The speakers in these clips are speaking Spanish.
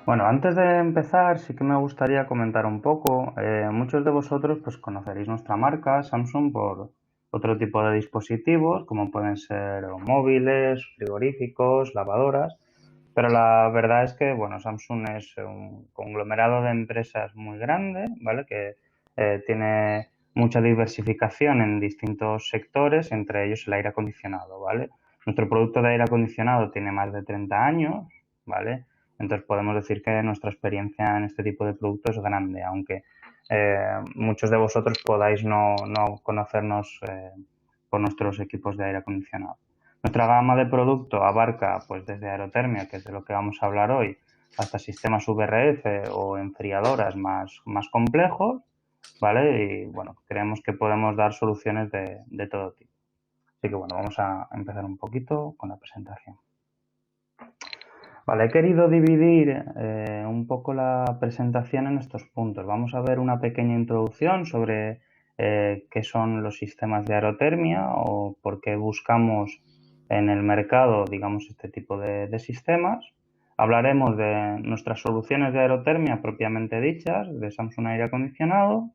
Bueno, antes de empezar, sí que me gustaría comentar un poco. Muchos de vosotros pues conoceréis nuestra marca Samsung por otro tipo de dispositivos, como pueden ser móviles, frigoríficos, lavadoras. Pero la verdad es que, bueno, Samsung es un conglomerado de empresas muy grande, ¿vale? Que tiene mucha diversificación en distintos sectores, entre ellos el aire acondicionado, ¿vale? Nuestro producto de aire acondicionado tiene más de 30 años, ¿vale? Entonces podemos decir que nuestra experiencia en este tipo de productos es grande, aunque muchos de vosotros podáis no conocernos por nuestros equipos de aire acondicionado. Nuestra gama de producto abarca pues desde aerotermia, que es de lo que vamos a hablar hoy, hasta sistemas VRF o enfriadoras más complejos, ¿vale? Y bueno, creemos que podemos dar soluciones de todo tipo. Así que bueno, vamos a empezar un poquito con la presentación. Vale, he querido dividir un poco la presentación en estos puntos. Vamos a ver una pequeña introducción sobre qué son los sistemas de aerotermia o por qué buscamos en el mercado, digamos, este tipo de sistemas. Hablaremos de nuestras soluciones de aerotermia propiamente dichas, de Samsung Aire Acondicionado.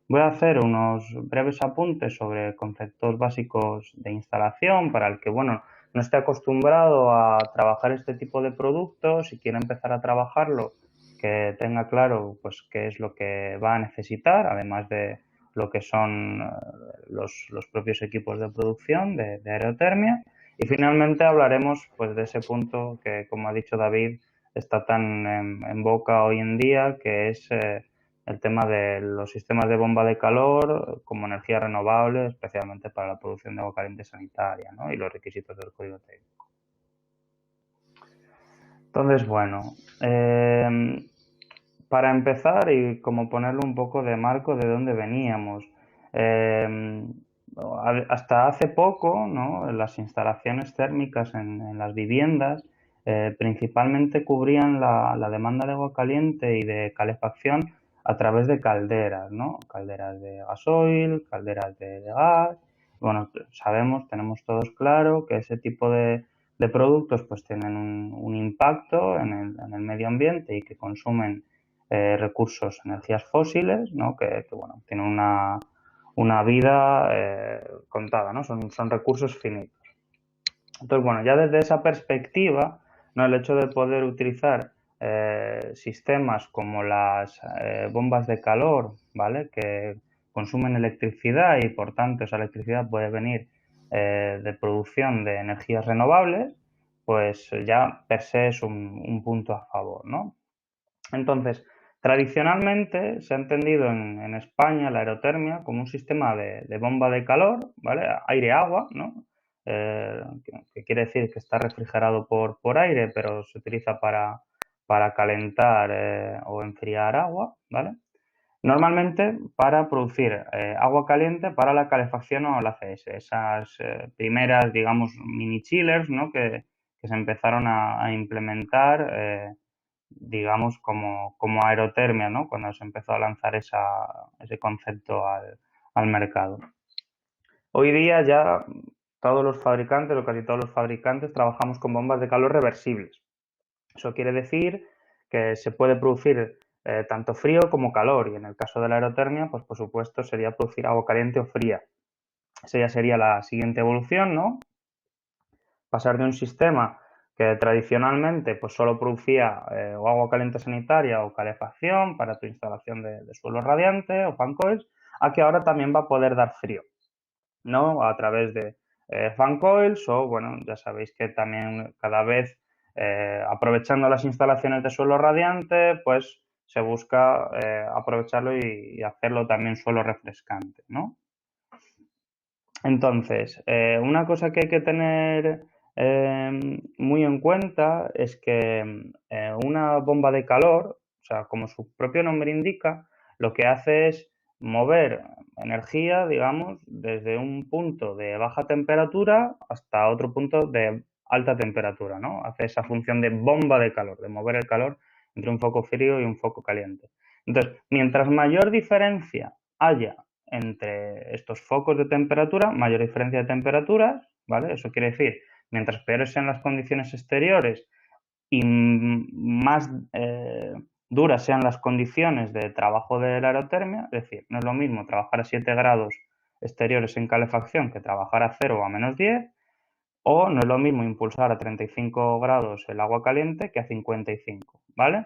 Voy a hacer unos breves apuntes sobre conceptos básicos de instalación para el que, bueno, no esté acostumbrado a trabajar este tipo de productos y quiera empezar a trabajarlo, que tenga claro pues qué es lo que va a necesitar, además de lo que son los propios equipos de producción de aerotermia. Y finalmente hablaremos pues de ese punto que, como ha dicho David, está tan en boca hoy en día, que es el tema de los sistemas de bomba de calor como energía renovable, especialmente para la producción de agua caliente sanitaria, ¿no? Y los requisitos del código técnico. Entonces, bueno, para empezar y como ponerle un poco de marco de dónde veníamos, eh, hasta hace poco, ¿no? Las instalaciones térmicas en las viviendas principalmente cubrían la demanda de agua caliente y de calefacción a través de calderas, ¿no? Calderas de gasoil, calderas de gas. Bueno, sabemos, tenemos todos claro que ese tipo de productos pues tienen un impacto en el medio ambiente y que consumen recursos, energías fósiles, ¿no? Que bueno, tienen una vida contada, ¿no? Son recursos finitos. Entonces, bueno, ya desde esa perspectiva, ¿no? El hecho de poder utilizar sistemas como las bombas de calor, ¿vale? Que consumen electricidad y por tanto esa electricidad puede venir de producción de energías renovables, pues ya per se es un punto a favor, ¿no? Entonces, tradicionalmente se ha entendido en España la aerotermia como un sistema de bomba de calor, ¿vale? Aire-agua, ¿no? Que quiere decir que está refrigerado por aire, pero se utiliza para calentar o enfriar agua, ¿vale? Normalmente para producir agua caliente para la calefacción o la ACS, esas primeras, digamos, mini chillers, ¿no? Que se empezaron a implementar digamos, como aerotermia, ¿no? Cuando se empezó a lanzar ese concepto al mercado. Hoy día ya todos los fabricantes, o casi todos los fabricantes, trabajamos con bombas de calor reversibles. Eso quiere decir que se puede producir tanto frío como calor, y en el caso de la aerotermia, pues por supuesto sería producir agua caliente o fría. Esa ya sería la siguiente evolución, ¿no? Pasar de un sistema que tradicionalmente pues solo producía o agua caliente sanitaria o calefacción para tu instalación de suelo radiante o fan coils, a que ahora también va a poder dar frío, ¿no? A través de fan coils o, bueno, ya sabéis que también cada vez aprovechando las instalaciones de suelo radiante, pues se busca aprovecharlo y hacerlo también suelo refrescante, ¿no? Entonces, una cosa que hay que tener muy en cuenta es que una bomba de calor, o sea, como su propio nombre indica, lo que hace es mover energía, digamos, desde un punto de baja temperatura hasta otro punto de alta temperatura, ¿no? Hace esa función de bomba de calor, de mover el calor entre un foco frío y un foco caliente. Entonces, mientras mayor diferencia haya entre estos focos de temperatura, mayor diferencia de temperaturas, ¿vale? Eso quiere decir, mientras peores sean las condiciones exteriores y más duras sean las condiciones de trabajo de la aerotermia, es decir, no es lo mismo trabajar a 7 grados exteriores en calefacción que trabajar a 0 o a -10, o no es lo mismo impulsar a 35 grados el agua caliente que a 55, ¿vale?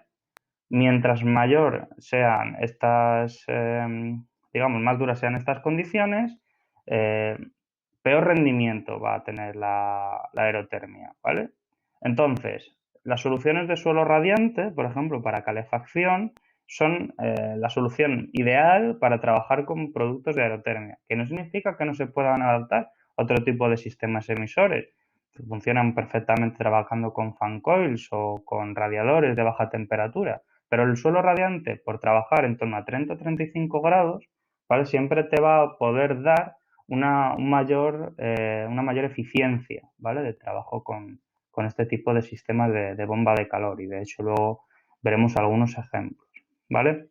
Mientras mayor sean estas, digamos, más duras sean estas condiciones, eh, peor rendimiento va a tener la aerotermia, ¿vale? Entonces, las soluciones de suelo radiante, por ejemplo, para calefacción, son la solución ideal para trabajar con productos de aerotermia, que no significa que no se puedan adaptar a otro tipo de sistemas emisores. Funcionan perfectamente trabajando con fan coils o con radiadores de baja temperatura, pero el suelo radiante, por trabajar en torno a 30 o 35 grados, ¿vale? Siempre te va a poder dar una mayor eficiencia, ¿vale? De trabajo con este tipo de sistemas de bomba de calor, y de hecho luego veremos algunos ejemplos, ¿vale?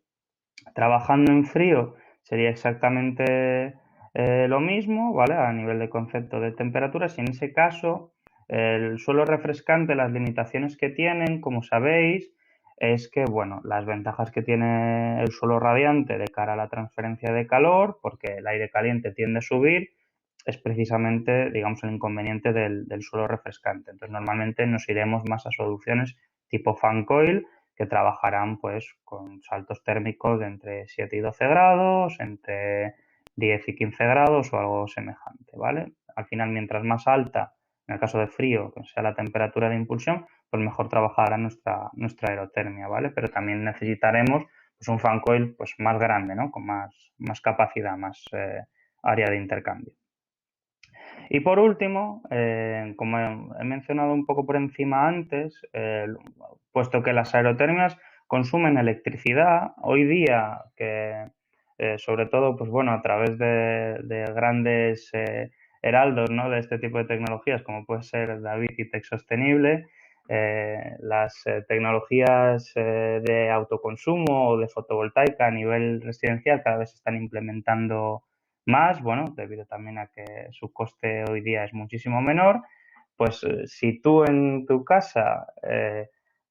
Trabajando en frío sería exactamente lo mismo, ¿vale? A nivel de concepto de temperaturas, y en ese caso el suelo refrescante, las limitaciones que tienen, como sabéis, es que, bueno, las ventajas que tiene el suelo radiante de cara a la transferencia de calor, porque el aire caliente tiende a subir, es precisamente, digamos, el inconveniente del suelo refrescante. Entonces, normalmente nos iremos más a soluciones tipo fan coil, que trabajarán pues con saltos térmicos de entre 7 y 12 grados, entre 10 y 15 grados o algo semejante, ¿vale? Al final, mientras más alta, en el caso de frío, que sea la temperatura de impulsión, pues mejor trabajará nuestra aerotermia, ¿vale? Pero también necesitaremos pues, un fan coil pues, más grande, ¿no? Con más capacidad, más área de intercambio. Y por último, como he mencionado un poco por encima antes, puesto que las aerotermias consumen electricidad, hoy día que sobre todo, pues bueno, a través de grandes heraldos, ¿no? De este tipo de tecnologías, como puede ser David y Tech Sostenible, las tecnologías de autoconsumo o de fotovoltaica a nivel residencial cada vez se están implementando más, bueno, debido también a que su coste hoy día es muchísimo menor. Pues si tú en tu casa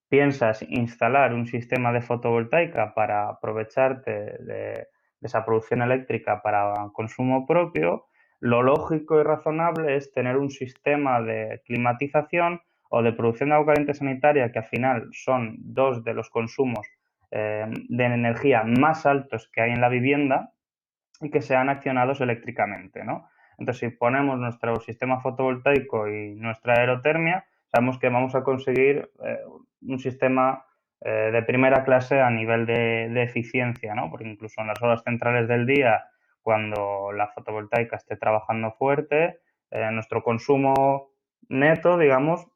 piensas instalar un sistema de fotovoltaica para aprovecharte de esa producción eléctrica para consumo propio, lo lógico y razonable es tener un sistema de climatización o de producción de agua caliente sanitaria, que al final son dos de los consumos de energía más altos que hay en la vivienda, y que sean accionados eléctricamente, ¿no? Entonces, si ponemos nuestro sistema fotovoltaico y nuestra aerotermia, sabemos que vamos a conseguir un sistema de primera clase a nivel de eficiencia, ¿no? Porque incluso en las horas centrales del día, cuando la fotovoltaica esté trabajando fuerte, nuestro consumo neto, digamos,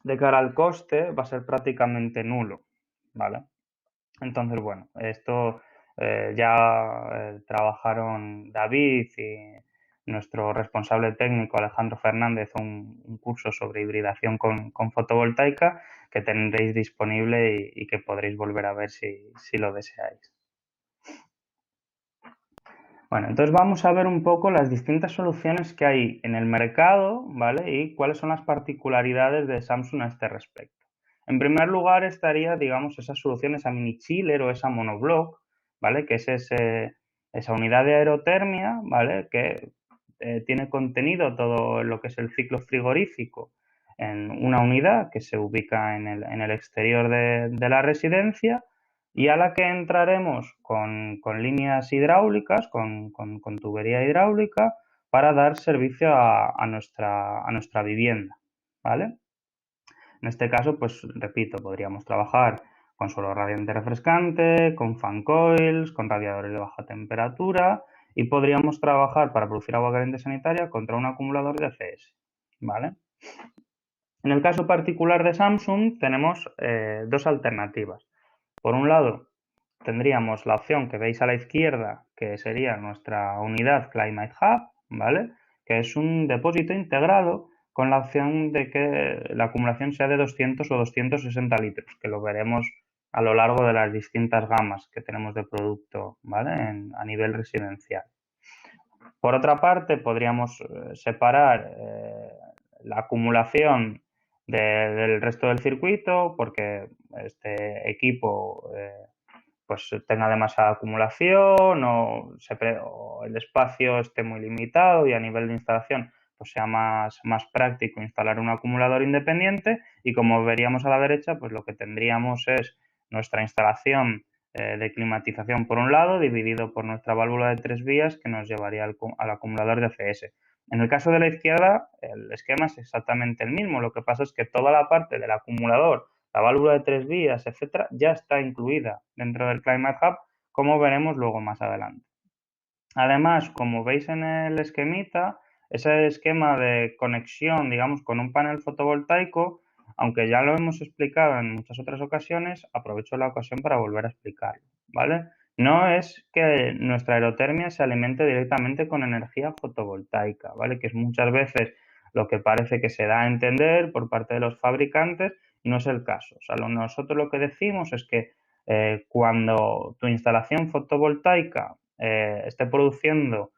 de cara al coste, va a ser prácticamente nulo, ¿vale? Entonces, bueno, esto ya trabajaron David y nuestro responsable técnico Alejandro Fernández un curso sobre hibridación con fotovoltaica, que tendréis disponible y que podréis volver a ver si lo deseáis. Bueno, entonces vamos a ver un poco las distintas soluciones que hay en el mercado, ¿vale? Y cuáles son las particularidades de Samsung a este respecto. En primer lugar estaría, digamos, esa solución, esa mini chiller o esa monoblock, ¿vale? Que es esa unidad de aerotermia, ¿vale? Que tiene contenido todo lo que es el ciclo frigorífico en una unidad que se ubica en el exterior de la residencia, y a la que entraremos con líneas hidráulicas, con tubería hidráulica, para dar servicio a nuestra vivienda, ¿vale? En este caso, pues repito, podríamos trabajar con suelo radiante refrescante, con fan coils, con radiadores de baja temperatura, y podríamos trabajar para producir agua caliente sanitaria contra un acumulador de ACS, ¿vale? En el caso particular de Samsung tenemos dos alternativas. Por un lado, tendríamos la opción que veis a la izquierda, que sería nuestra unidad Climate Hub, ¿vale? Que es un depósito integrado con la opción de que la acumulación sea de 200 o 260 litros, que lo veremos a lo largo de las distintas gamas que tenemos de producto, ¿vale? A nivel residencial. Por otra parte, podríamos separar la acumulación del resto del circuito porque este equipo pues tenga demasiada acumulación o el espacio esté muy limitado y a nivel de instalación pues sea más práctico instalar un acumulador independiente y como veríamos a la derecha pues lo que tendríamos es nuestra instalación de climatización por un lado dividido por nuestra válvula de 3 vías que nos llevaría al acumulador de ACS. En el caso de la izquierda el esquema es exactamente el mismo, lo que pasa es que toda la parte del acumulador, la válvula de 3 vías, etcétera, ya está incluida dentro del Climate Hub, como veremos luego más adelante. Además, como veis en el esquemita, ese esquema de conexión, digamos, con un panel fotovoltaico, aunque ya lo hemos explicado en muchas otras ocasiones, aprovecho la ocasión para volver a explicarlo, ¿vale? No es que nuestra aerotermia se alimente directamente con energía fotovoltaica, ¿vale? Que es muchas veces lo que parece que se da a entender por parte de los fabricantes y no es el caso. O sea, nosotros lo que decimos es que cuando tu instalación fotovoltaica esté produciendo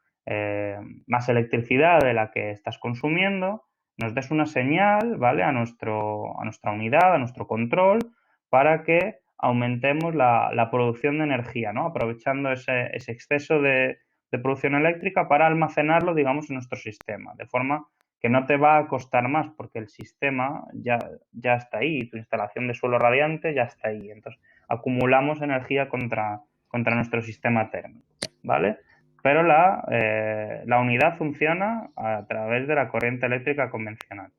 más electricidad de la que estás consumiendo, nos des una señal, ¿vale? A nuestra unidad, a nuestro control, para que aumentemos la producción de energía, ¿no? Aprovechando ese exceso de producción eléctrica para almacenarlo, digamos, en nuestro sistema, de forma que no te va a costar más porque el sistema ya está ahí, tu instalación de suelo radiante ya está ahí. Entonces, acumulamos energía contra nuestro sistema térmico, ¿vale? Pero la unidad funciona a través de la corriente eléctrica convencional.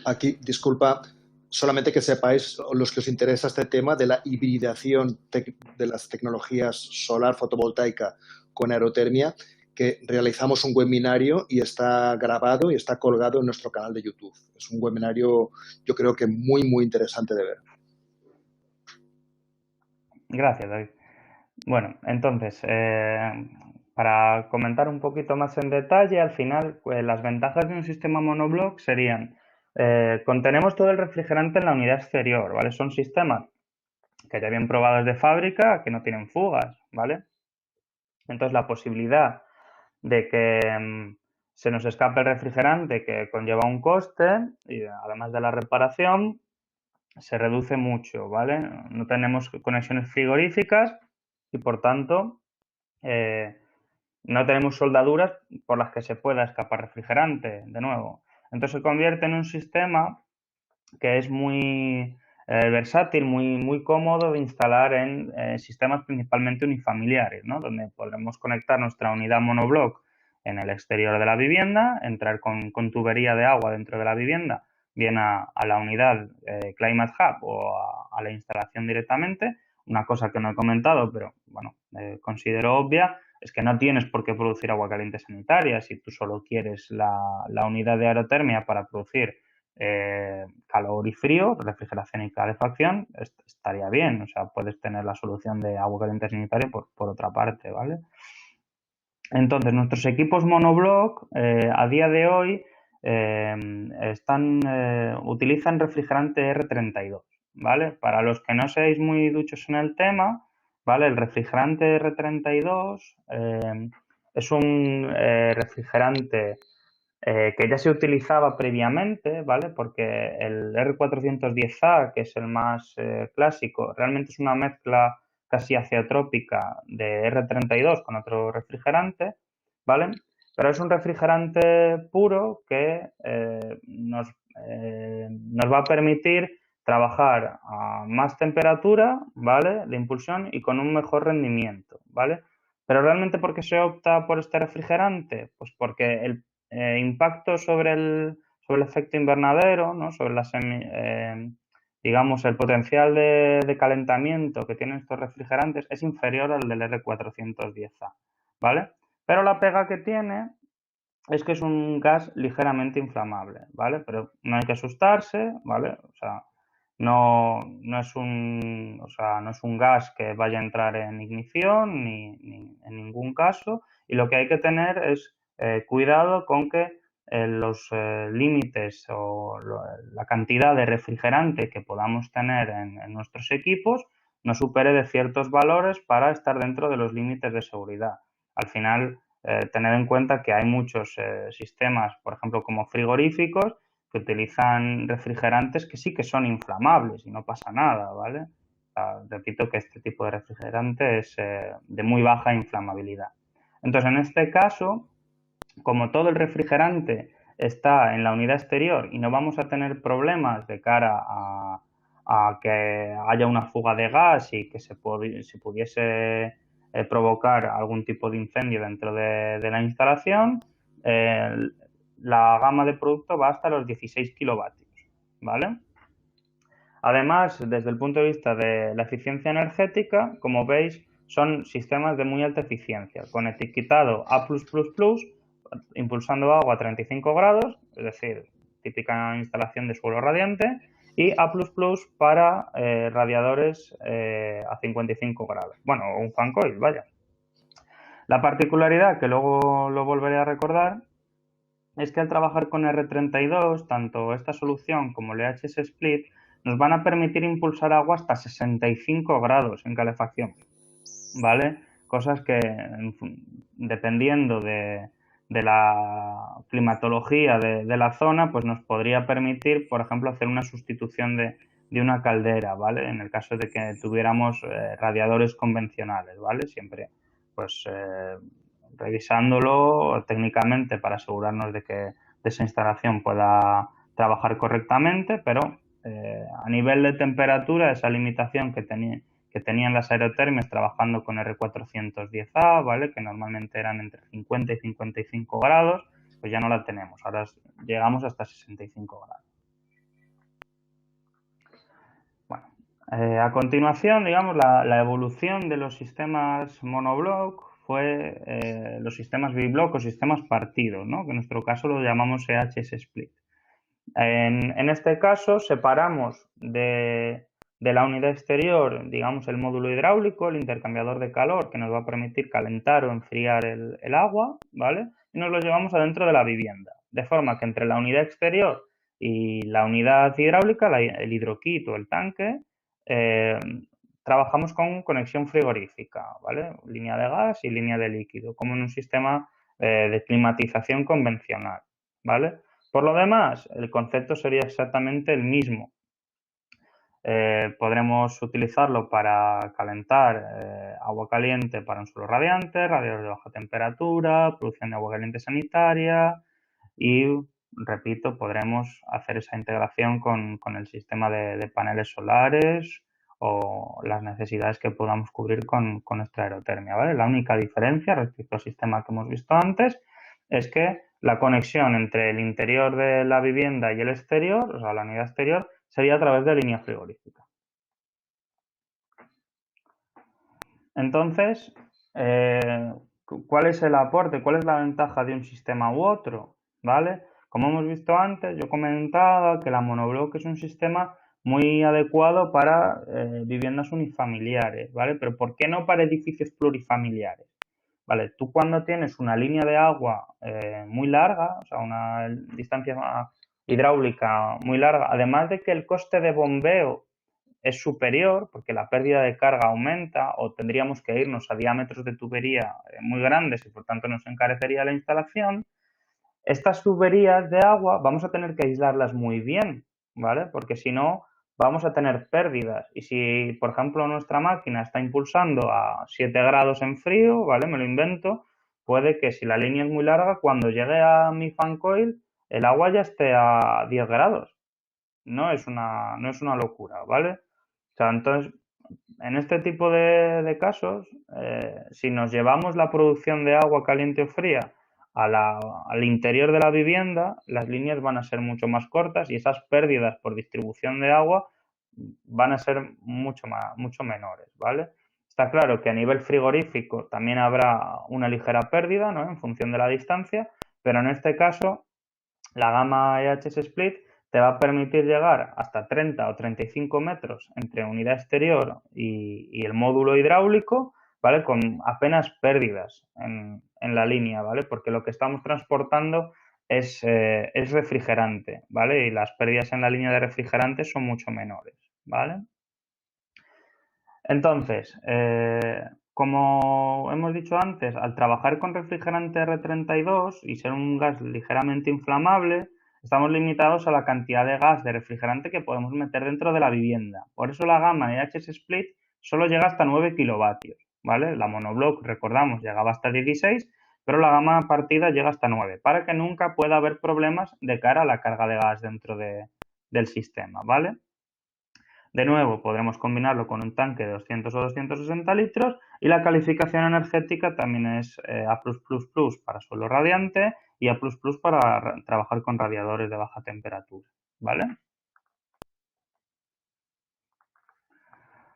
Aquí, disculpa, solamente que sepáis, los que os interesa este tema de la hibridación de las tecnologías solar fotovoltaica con aerotermia, que realizamos un webinario y está grabado y está colgado en nuestro canal de YouTube. Es un webinario, yo creo que muy, muy interesante de ver. Gracias, David. Bueno, entonces, para comentar un poquito más en detalle, al final, pues, las ventajas de un sistema monobloc serían, contenemos todo el refrigerante en la unidad exterior, ¿vale? Son sistemas que ya vienen probados de fábrica, que no tienen fugas, ¿vale? Entonces, la posibilidad de que se nos escape el refrigerante que conlleva un coste y además de la reparación se reduce mucho, ¿vale? No tenemos conexiones frigoríficas y por tanto no tenemos soldaduras por las que se pueda escapar refrigerante, de nuevo. Entonces se convierte en un sistema que es muy versátil, muy cómodo de instalar en sistemas principalmente unifamiliares, ¿no? Donde podremos conectar nuestra unidad monobloc en el exterior de la vivienda, entrar con tubería de agua dentro de la vivienda, bien a la unidad Climate Hub o a la instalación directamente. Una cosa que no he comentado, pero bueno, considero obvia, es que no tienes por qué producir agua caliente sanitaria. Si tú solo quieres la unidad de aerotermia para producir calor y frío, refrigeración y calefacción, estaría bien. O sea, puedes tener la solución de agua caliente sanitaria por otra parte, ¿vale? Entonces, nuestros equipos monobloc a día de hoy utilizan refrigerante R32, ¿vale? Para los que no seáis muy duchos en el tema, ¿vale? El refrigerante R32 es un refrigerante que ya se utilizaba previamente, ¿vale? Porque el R410A, que es el más clásico, realmente es una mezcla casi azeotrópica de R32 con otro refrigerante, ¿vale? Pero es un refrigerante puro que nos va a permitir trabajar a más temperatura, ¿vale? De impulsión y con un mejor rendimiento, ¿vale? Pero realmente, ¿por qué se opta por este refrigerante? Pues porque el impacto sobre el efecto invernadero, ¿no? Sobre digamos, el potencial de calentamiento que tienen estos refrigerantes es inferior al del R410A, ¿vale? Pero la pega que tiene es que es un gas ligeramente inflamable, ¿vale? Pero no hay que asustarse, ¿vale? O sea, no es un gas que vaya a entrar en ignición ni en ningún caso. Y lo que hay que tener es cuidado con que los límites o la cantidad de refrigerante que podamos tener en nuestros equipos no supere de ciertos valores para estar dentro de los límites de seguridad. Al final, tener en cuenta que hay muchos sistemas, por ejemplo, como frigoríficos, que utilizan refrigerantes que sí que son inflamables y no pasa nada, ¿vale? O sea, repito que este tipo de refrigerante es de muy baja inflamabilidad. Entonces, en este caso, como todo el refrigerante está en la unidad exterior y no vamos a tener problemas de cara a que haya una fuga de gas y que se pudiese provocar algún tipo de incendio dentro de la instalación, la gama de producto va hasta los 16 kilovatios, ¿vale? Además, desde el punto de vista de la eficiencia energética, como veis, son sistemas de muy alta eficiencia, con etiquetado A++, impulsando agua a 35 grados, es decir, típica instalación de suelo radiante, y A++ para radiadores a 55 grados. Bueno, un fan coil, vaya. La particularidad, que luego lo volveré a recordar, es que al trabajar con R32, tanto esta solución como el EHS Split nos van a permitir impulsar agua hasta 65 grados en calefacción, ¿vale? Cosas que, dependiendo de la climatología de la zona, pues nos podría permitir, por ejemplo, hacer una sustitución de una caldera, ¿vale? En el caso de que tuviéramos radiadores convencionales, ¿vale? Siempre, pues, revisándolo técnicamente para asegurarnos de que esa instalación pueda trabajar correctamente, pero a nivel de temperatura, esa limitación que tenían las aerotermias trabajando con R410A, ¿vale? Que normalmente eran entre 50 y 55 grados, pues ya no la tenemos. Ahora llegamos hasta 65 grados. Bueno, a continuación, digamos, la evolución de los sistemas monoblock fue los sistemas biblock o sistemas partidos, ¿no? Que en nuestro caso lo llamamos EHS Split. En este caso separamos de la unidad exterior, digamos, el módulo hidráulico, el intercambiador de calor que nos va a permitir calentar o enfriar el agua, ¿vale? Y nos lo llevamos adentro de la vivienda, de forma que entre la unidad exterior y la unidad hidráulica, el hidroquit o el tanque, trabajamos con conexión frigorífica, ¿vale? Línea de gas y línea de líquido, como en un sistema de climatización convencional, ¿vale? Por lo demás, el concepto sería exactamente el mismo. Podremos utilizarlo para calentar agua caliente para un suelo radiante, radiadores de baja temperatura, producción de agua caliente sanitaria y, repito, podremos hacer esa integración con el sistema de paneles solares o las necesidades que podamos cubrir con nuestra aerotermia, ¿vale? La única diferencia respecto al sistema que hemos visto antes es que la conexión entre el interior de la vivienda y el exterior, o sea, la unidad exterior, sería a través de línea frigorífica. Entonces, ¿cuál es el aporte? ¿Cuál es la ventaja de un sistema u otro? ¿Vale? Como hemos visto antes, yo comentaba que la monobloc es un sistema muy adecuado para viviendas unifamiliares, ¿vale? Pero ¿por qué no para edificios plurifamiliares? Vale, tú cuando tienes una línea de agua muy larga, o sea, una distancia hidráulica muy larga, además de que el coste de bombeo es superior porque la pérdida de carga aumenta o tendríamos que irnos a diámetros de tubería muy grandes y por tanto nos encarecería la instalación, estas tuberías de agua vamos a tener que aislarlas muy bien, ¿vale? Porque si no, vamos a tener pérdidas. Y si, por ejemplo, nuestra máquina está impulsando a 7 grados en frío, ¿vale? Me lo invento, puede que si la línea es muy larga, cuando llegue a mi fan coil, el agua ya esté a 10 grados. No es una locura, ¿vale? O sea, entonces, en este tipo de casos, si nos llevamos la producción de agua caliente o fría al interior de la vivienda, las líneas van a ser mucho más cortas y esas pérdidas por distribución de agua van a ser mucho menores, ¿vale? Está claro que a nivel frigorífico también habrá una ligera pérdida, ¿no? En función de la distancia, pero en este caso la gama EHS Split te va a permitir llegar hasta 30 o 35 metros entre unidad exterior y el módulo hidráulico, ¿vale? Con apenas pérdidas en la línea, ¿vale? Porque lo que estamos transportando es refrigerante, ¿vale? Y las pérdidas en la línea de refrigerante son mucho menores, ¿vale? Entonces, como hemos dicho antes, al trabajar con refrigerante R32 y ser un gas ligeramente inflamable, estamos limitados a la cantidad de gas de refrigerante que podemos meter dentro de la vivienda. Por eso la gama de HS Split solo llega hasta 9 kilovatios, ¿vale? La monoblock, recordamos, llegaba hasta 16, pero la gama partida llega hasta 9, para que nunca pueda haber problemas de cara a la carga de gas dentro del sistema, ¿vale? De nuevo, podremos combinarlo con un tanque de 200 o 260 litros y la calificación energética también es A++ para suelo radiante y A++ para trabajar con radiadores de baja temperatura, ¿vale?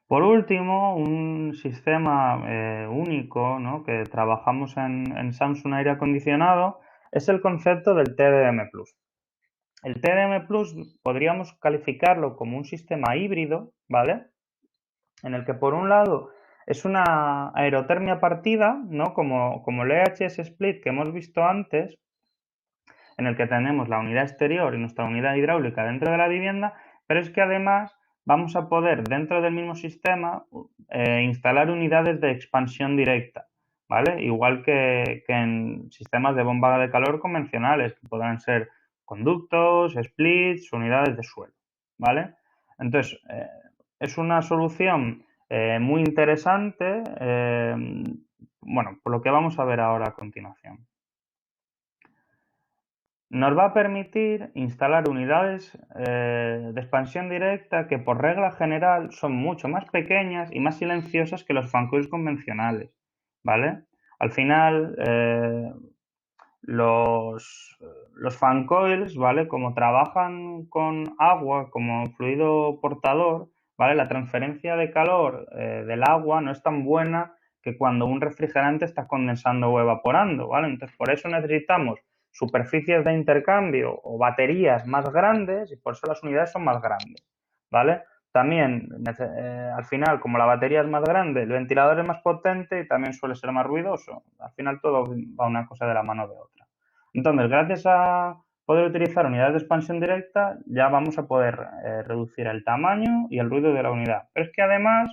Por último, un sistema único, ¿no?, que trabajamos en Samsung Aire Acondicionado es el concepto del TDM+. El TDM Plus podríamos calificarlo como un sistema híbrido, ¿vale? En el que por un lado es una aerotermia partida, ¿no? Como el EHS Split que hemos visto antes, en el que tenemos la unidad exterior y nuestra unidad hidráulica dentro de la vivienda, pero es que además vamos a poder dentro del mismo sistema instalar unidades de expansión directa, ¿vale? Igual que en sistemas de bomba de calor convencionales, que podrán ser conductos, splits, unidades de suelo, ¿vale? Entonces, es una solución muy interesante, bueno, por lo que vamos a ver ahora a continuación. Nos va a permitir instalar unidades de expansión directa que por regla general son mucho más pequeñas y más silenciosas que los fan coils convencionales, ¿vale? Al final, los fan coils, ¿vale? Como trabajan con agua como fluido portador, ¿vale? La transferencia de calor del agua no es tan buena que cuando un refrigerante está condensando o evaporando, ¿vale? Entonces, por eso necesitamos superficies de intercambio o baterías más grandes y por eso las unidades son más grandes, ¿vale? También, al final, como la batería es más grande, el ventilador es más potente y también suele ser más ruidoso. Al final todo va una cosa de la mano de otra. Entonces, gracias a poder utilizar unidades de expansión directa, ya vamos a poder reducir el tamaño y el ruido de la unidad. Pero es que además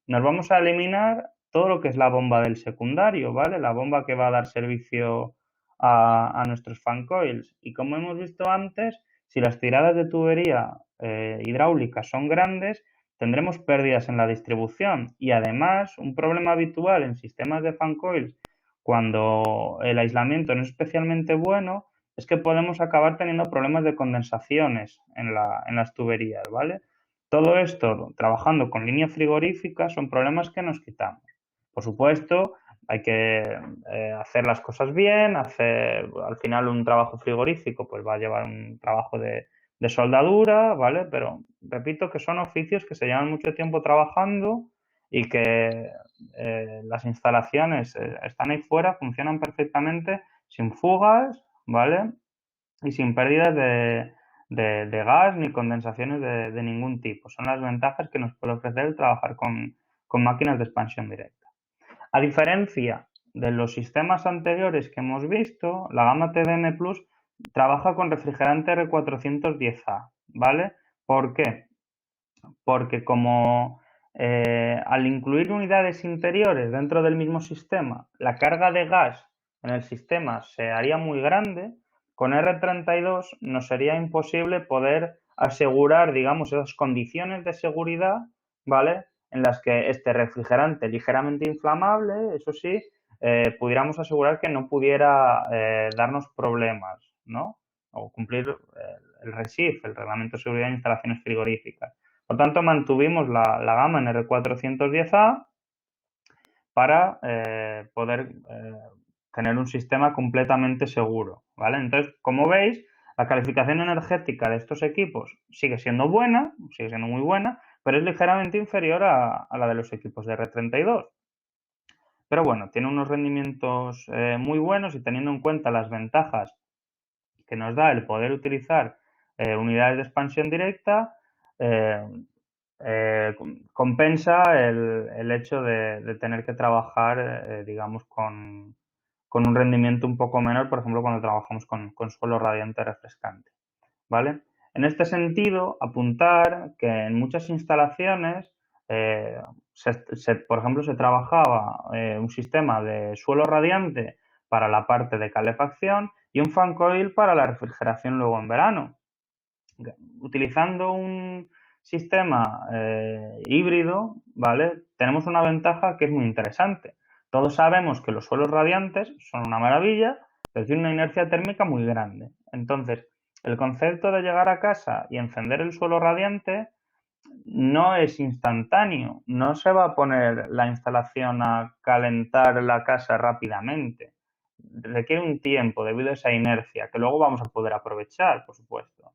nos vamos a eliminar todo lo que es la bomba del secundario, ¿vale? La bomba que va a dar servicio a nuestros fan coils. Y como hemos visto antes, si las tiradas de tubería hidráulicas son grandes, tendremos pérdidas en la distribución y además un problema habitual en sistemas de fan coils cuando el aislamiento no es especialmente bueno es que podemos acabar teniendo problemas de condensaciones en las tuberías, ¿vale? Todo esto, trabajando con línea frigorífica, son problemas que nos quitamos. Por supuesto, hay que hacer las cosas bien, hacer al final un trabajo frigorífico, pues va a llevar un trabajo de soldadura, ¿vale? Pero repito que son oficios que se llevan mucho tiempo trabajando y que las instalaciones están ahí fuera, funcionan perfectamente sin fugas, ¿vale? Y sin pérdidas de gas ni condensaciones de ningún tipo. Son las ventajas que nos puede ofrecer el trabajar con máquinas de expansión directa. A diferencia de los sistemas anteriores que hemos visto, la gama TDM Plus trabaja con refrigerante R410A, ¿vale? ¿Por qué? Porque como al incluir unidades interiores dentro del mismo sistema, la carga de gas en el sistema se haría muy grande, con R32 nos sería imposible poder asegurar, digamos, esas condiciones de seguridad, ¿vale? En las que este refrigerante ligeramente inflamable, eso sí, pudiéramos asegurar que no pudiera darnos problemas, ¿no? O cumplir el RESIF, el Reglamento de Seguridad de Instalaciones Frigoríficas. Por tanto, mantuvimos la gama en R410A para poder tener un sistema completamente seguro, ¿vale? Entonces, como veis, la calificación energética de estos equipos sigue siendo buena, sigue siendo muy buena, pero es ligeramente inferior a la de los equipos de R32. Pero bueno, tiene unos rendimientos muy buenos y teniendo en cuenta las ventajas que nos da el poder utilizar unidades de expansión directa, compensa el hecho de tener que trabajar, digamos, con un rendimiento un poco menor, por ejemplo, cuando trabajamos con suelo radiante refrescante, ¿vale? En este sentido, apuntar que en muchas instalaciones, por ejemplo, se trabajaba un sistema de suelo radiante para la parte de calefacción y un fan coil para la refrigeración luego en verano. Utilizando un sistema híbrido, ¿vale? Tenemos una ventaja que es muy interesante. Todos sabemos que los suelos radiantes son una maravilla, pero tienen una inercia térmica muy grande. Entonces, el concepto de llegar a casa y encender el suelo radiante no es instantáneo, no se va a poner la instalación a calentar la casa rápidamente. Requiere un tiempo debido a esa inercia que luego vamos a poder aprovechar, por supuesto.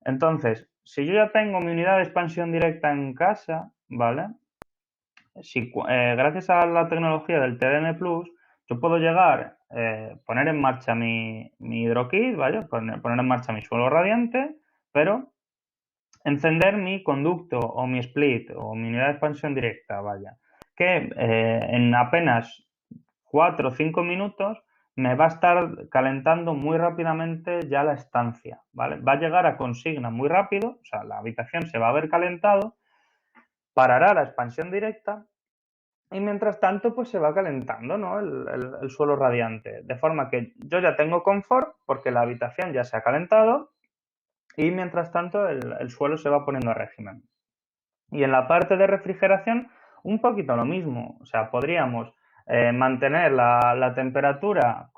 Entonces, si yo ya tengo mi unidad de expansión directa en casa, ¿vale? Gracias a la tecnología del TDM Plus, yo puedo llegar, poner en marcha mi HidroKit, ¿vale? Poner en marcha mi suelo radiante, pero encender mi conducto o mi split o mi unidad de expansión directa, vaya, que en apenas 4 o 5 minutos me va a estar calentando muy rápidamente ya la estancia, ¿vale? Va a llegar a consigna muy rápido, o sea, la habitación se va a ver calentado, parará la expansión directa y mientras tanto pues se va calentando, ¿no? El suelo radiante, de forma que yo ya tengo confort porque la habitación ya se ha calentado y mientras tanto el suelo se va poniendo a régimen. Y en la parte de refrigeración, un poquito lo mismo. O sea, podríamos mantener la temperatura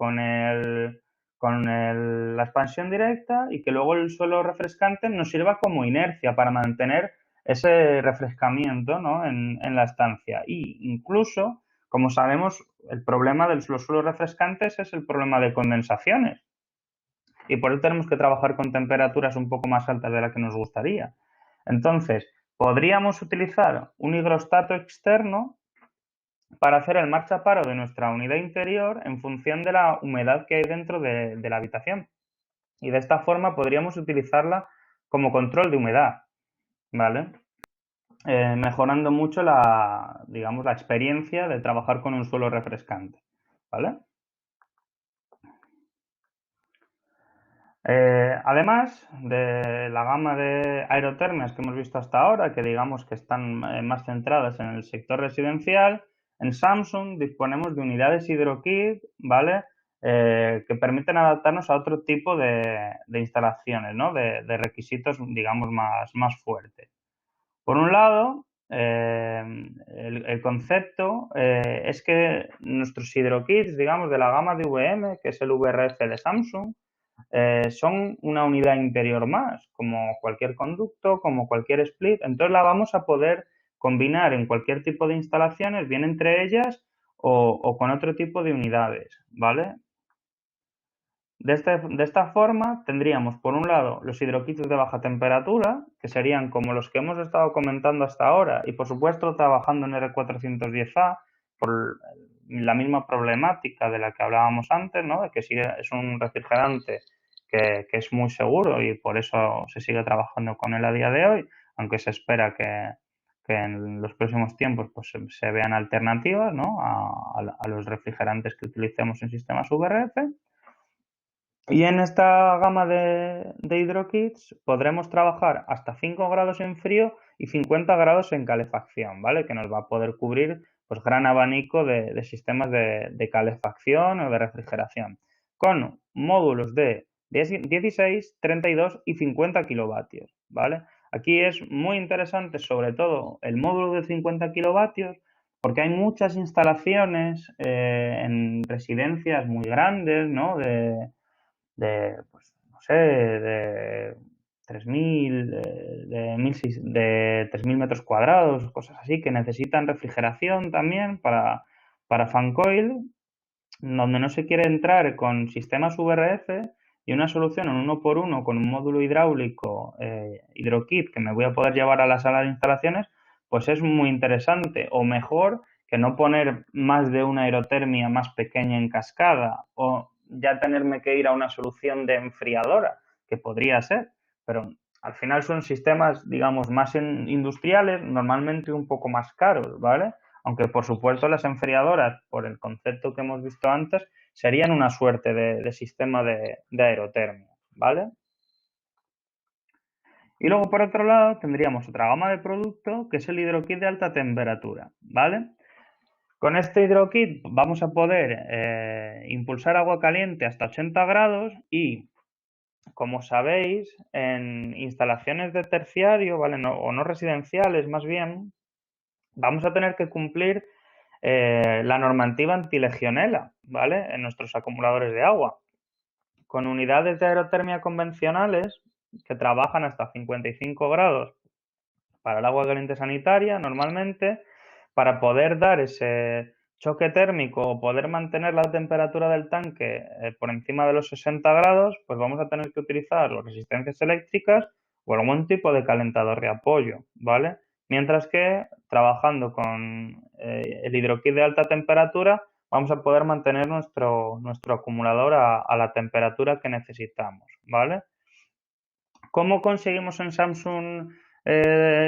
la expansión directa y que luego el suelo refrescante nos sirva como inercia para mantener ese refrescamiento, ¿no? en la estancia. Y incluso, como sabemos, el problema de los suelos refrescantes es el problema de condensaciones. Y por eso tenemos que trabajar con temperaturas un poco más altas de las que nos gustaría. Entonces, podríamos utilizar un higrostato externo para hacer el marchaparo de nuestra unidad interior en función de la humedad que hay dentro de la habitación. Y de esta forma podríamos utilizarla como control de humedad, ¿vale? Mejorando mucho digamos, la experiencia de trabajar con un suelo refrescante, ¿vale? Además de la gama de aerotermias que hemos visto hasta ahora, que digamos que están más centradas en el sector residencial, en Samsung disponemos de unidades HydroKit, ¿vale? Que permiten adaptarnos a otro tipo de instalaciones, ¿no? De requisitos, digamos, más fuertes. Por un lado, el concepto es que nuestros HydroKits, digamos, de la gama de VM, que es el VRF de Samsung, son una unidad interior más, como cualquier conducto, como cualquier split. Entonces la vamos a poder combinar en cualquier tipo de instalaciones, bien entre ellas o con otro tipo de unidades, ¿vale? De esta forma tendríamos, por un lado, los hidrokits de baja temperatura, que serían como los que hemos estado comentando hasta ahora, y por supuesto trabajando en R410A por la misma problemática de la que hablábamos antes, ¿no? De que es un refrigerante que es muy seguro y por eso se sigue trabajando con él a día de hoy, aunque se espera que en los próximos tiempos pues, se vean alternativas, ¿no? a los refrigerantes que utilicemos en sistemas VRF. Y en esta gama de HydroKits podremos trabajar hasta 5 grados en frío y 50 grados en calefacción, ¿vale? Que nos va a poder cubrir pues gran abanico de sistemas de calefacción o de refrigeración, con módulos de 16, 32 y 50 kilovatios, ¿vale? Aquí es muy interesante sobre todo el módulo de 50 kilovatios porque hay muchas instalaciones en residencias muy grandes, ¿no? Pues, no sé, de 3.000, de 3.000 metros cuadrados, cosas así, que necesitan refrigeración también para fan coil, donde no se quiere entrar con sistemas VRF y una solución en 1x1 con un módulo hidráulico HydroKit que me voy a poder llevar a la sala de instalaciones, pues es muy interesante. O mejor que no poner más de una aerotermia más pequeña en cascada o ya tenerme que ir a una solución de enfriadora, que podría ser, pero al final son sistemas, digamos, más industriales, normalmente un poco más caros, ¿vale? Aunque por supuesto las enfriadoras, por el concepto que hemos visto antes, serían una suerte de sistema de aerotermia, ¿vale? Y luego por otro lado tendríamos otra gama de producto que es el HydroKit de alta temperatura, ¿vale? Con este hidrokit vamos a poder impulsar agua caliente hasta 80 grados y, como sabéis, en instalaciones de terciario, ¿vale? O no residenciales, más bien, vamos a tener que cumplir la normativa antilegionela, ¿vale? En nuestros acumuladores de agua. Con unidades de aerotermia convencionales que trabajan hasta 55 grados para el agua caliente sanitaria, normalmente, para poder dar ese choque térmico o poder mantener la temperatura del tanque por encima de los 60 grados, pues vamos a tener que utilizar las resistencias eléctricas o algún tipo de calentador de apoyo, ¿vale? Mientras que trabajando con el hidroquid de alta temperatura vamos a poder mantener nuestro acumulador a la temperatura que necesitamos, ¿vale? ¿Cómo conseguimos en Samsung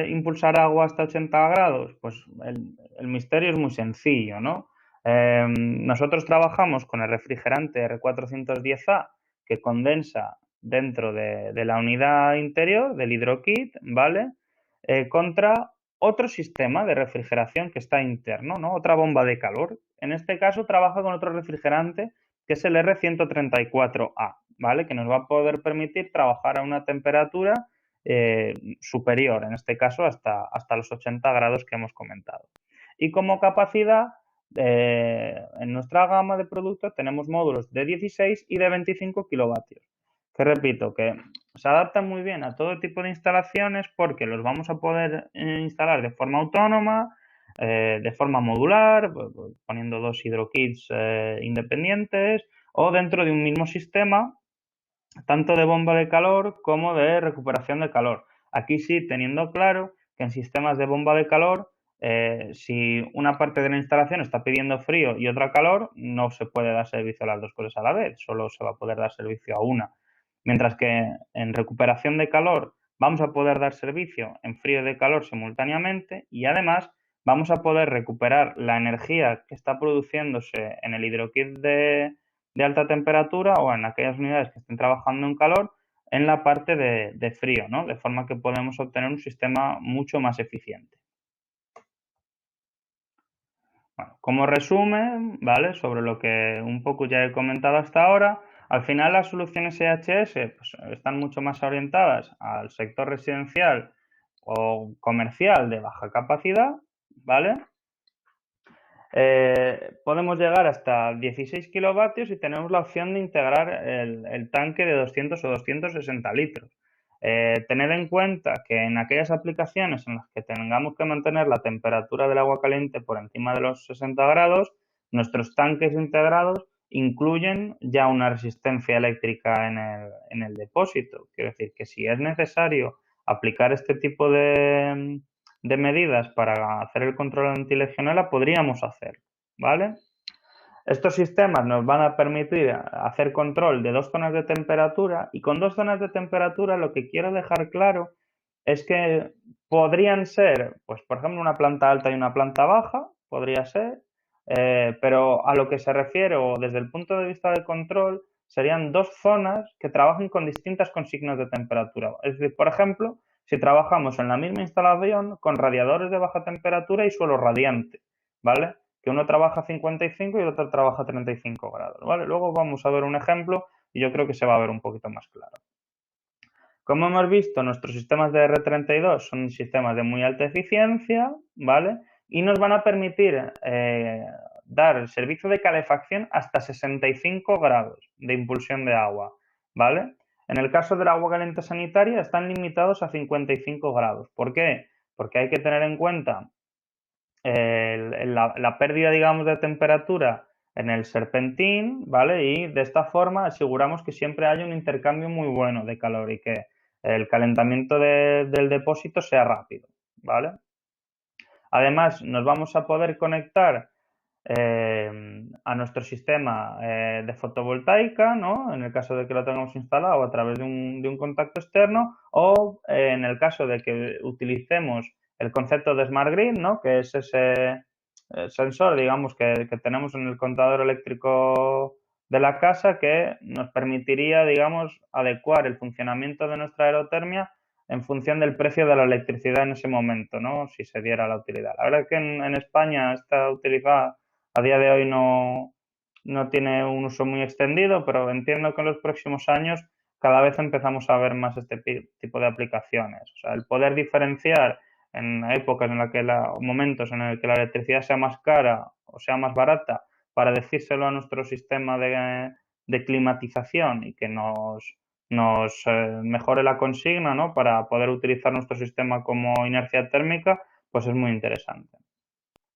impulsar agua hasta 80 grados? Pues el misterio es muy sencillo, ¿no? Nosotros trabajamos con el refrigerante R410A que condensa dentro de la unidad interior del hidrokit, ¿vale? Contra otro sistema de refrigeración que está interno, ¿no? Otra bomba de calor. En este caso trabaja con otro refrigerante que es el R134A, ¿vale? Que nos va a poder permitir trabajar a una temperatura superior, en este caso hasta los 80 grados que hemos comentado. Y como capacidad, en nuestra gama de productos tenemos módulos de 16 y de 25 kilovatios. Que repito, que se adaptan muy bien a todo tipo de instalaciones porque los vamos a poder instalar de forma autónoma, de forma modular, poniendo dos hidrokits independientes o dentro de un mismo sistema, tanto de bomba de calor como de recuperación de calor. Aquí sí, teniendo claro que en sistemas de bomba de calor, si una parte de la instalación está pidiendo frío y otra calor, no se puede dar servicio a las dos cosas a la vez, solo se va a poder dar servicio a una. Mientras que en recuperación de calor vamos a poder dar servicio en frío y de calor simultáneamente y además vamos a poder recuperar la energía que está produciéndose en el hidrokit de alta temperatura o en aquellas unidades que estén trabajando en calor en la parte de frío, ¿no? De forma que podemos obtener un sistema mucho más eficiente. Bueno, como resumen, ¿vale? Sobre lo que un poco ya he comentado hasta ahora, al final las soluciones EHS pues, están mucho más orientadas al sector residencial o comercial de baja capacidad, ¿vale? Podemos llegar hasta 16 kilovatios y tenemos la opción de integrar el tanque de 200 o 260 litros. Tened en cuenta que en aquellas aplicaciones en las que tengamos que mantener la temperatura del agua caliente por encima de los 60 grados, nuestros tanques integrados incluyen ya una resistencia eléctrica en el depósito. Quiero decir que si es necesario aplicar este tipo de medidas para hacer el control antilegionela, podríamos hacerlo, ¿vale? Estos sistemas nos van a permitir hacer control de dos zonas de temperatura y con dos zonas de temperatura lo que quiero dejar claro es que podrían ser, pues por ejemplo, una planta alta y una planta baja, podría ser, pero a lo que se refiere o desde el punto de vista de control serían dos zonas que trabajen con distintas consignas de temperatura. Es decir, por ejemplo, si trabajamos en la misma instalación con radiadores de baja temperatura y suelo radiante, ¿vale? Que uno trabaja a 55 y el otro trabaja a 35 grados, ¿vale? Luego vamos a ver un ejemplo y yo creo que se va a ver un poquito más claro. Como hemos visto, nuestros sistemas de R32 son sistemas de muy alta eficiencia, ¿vale? Y nos van a permitir dar el servicio de calefacción hasta 65 grados de impulsión de agua, ¿vale? En el caso del agua caliente sanitaria están limitados a 55 grados. ¿Por qué? Porque hay que tener en cuenta la pérdida, digamos, de temperatura en el serpentín, ¿vale? Y de esta forma aseguramos que siempre haya un intercambio muy bueno de calor y que el calentamiento del depósito sea rápido, ¿vale? Además, nos vamos a poder conectar a nuestro sistema de fotovoltaica, ¿no? En el caso de que lo tengamos instalado a través de un contacto externo o en el caso de que utilicemos el concepto de Smart Grid, ¿no? Que es ese sensor, digamos, que tenemos en el contador eléctrico de la casa que nos permitiría, digamos, adecuar el funcionamiento de nuestra aerotermia en función del precio de la electricidad en ese momento, ¿no? Si se diera la utilidad. La verdad es que en España está utilizada A día de hoy no tiene un uso muy extendido, pero entiendo que en los próximos años cada vez empezamos a ver más este tipo de aplicaciones. O sea, el poder diferenciar en épocas en las que momentos en el que la electricidad sea más cara o sea más barata, para decírselo a nuestro sistema de climatización y que nos mejore la consigna, ¿no? Para poder utilizar nuestro sistema como inercia térmica, pues es muy interesante.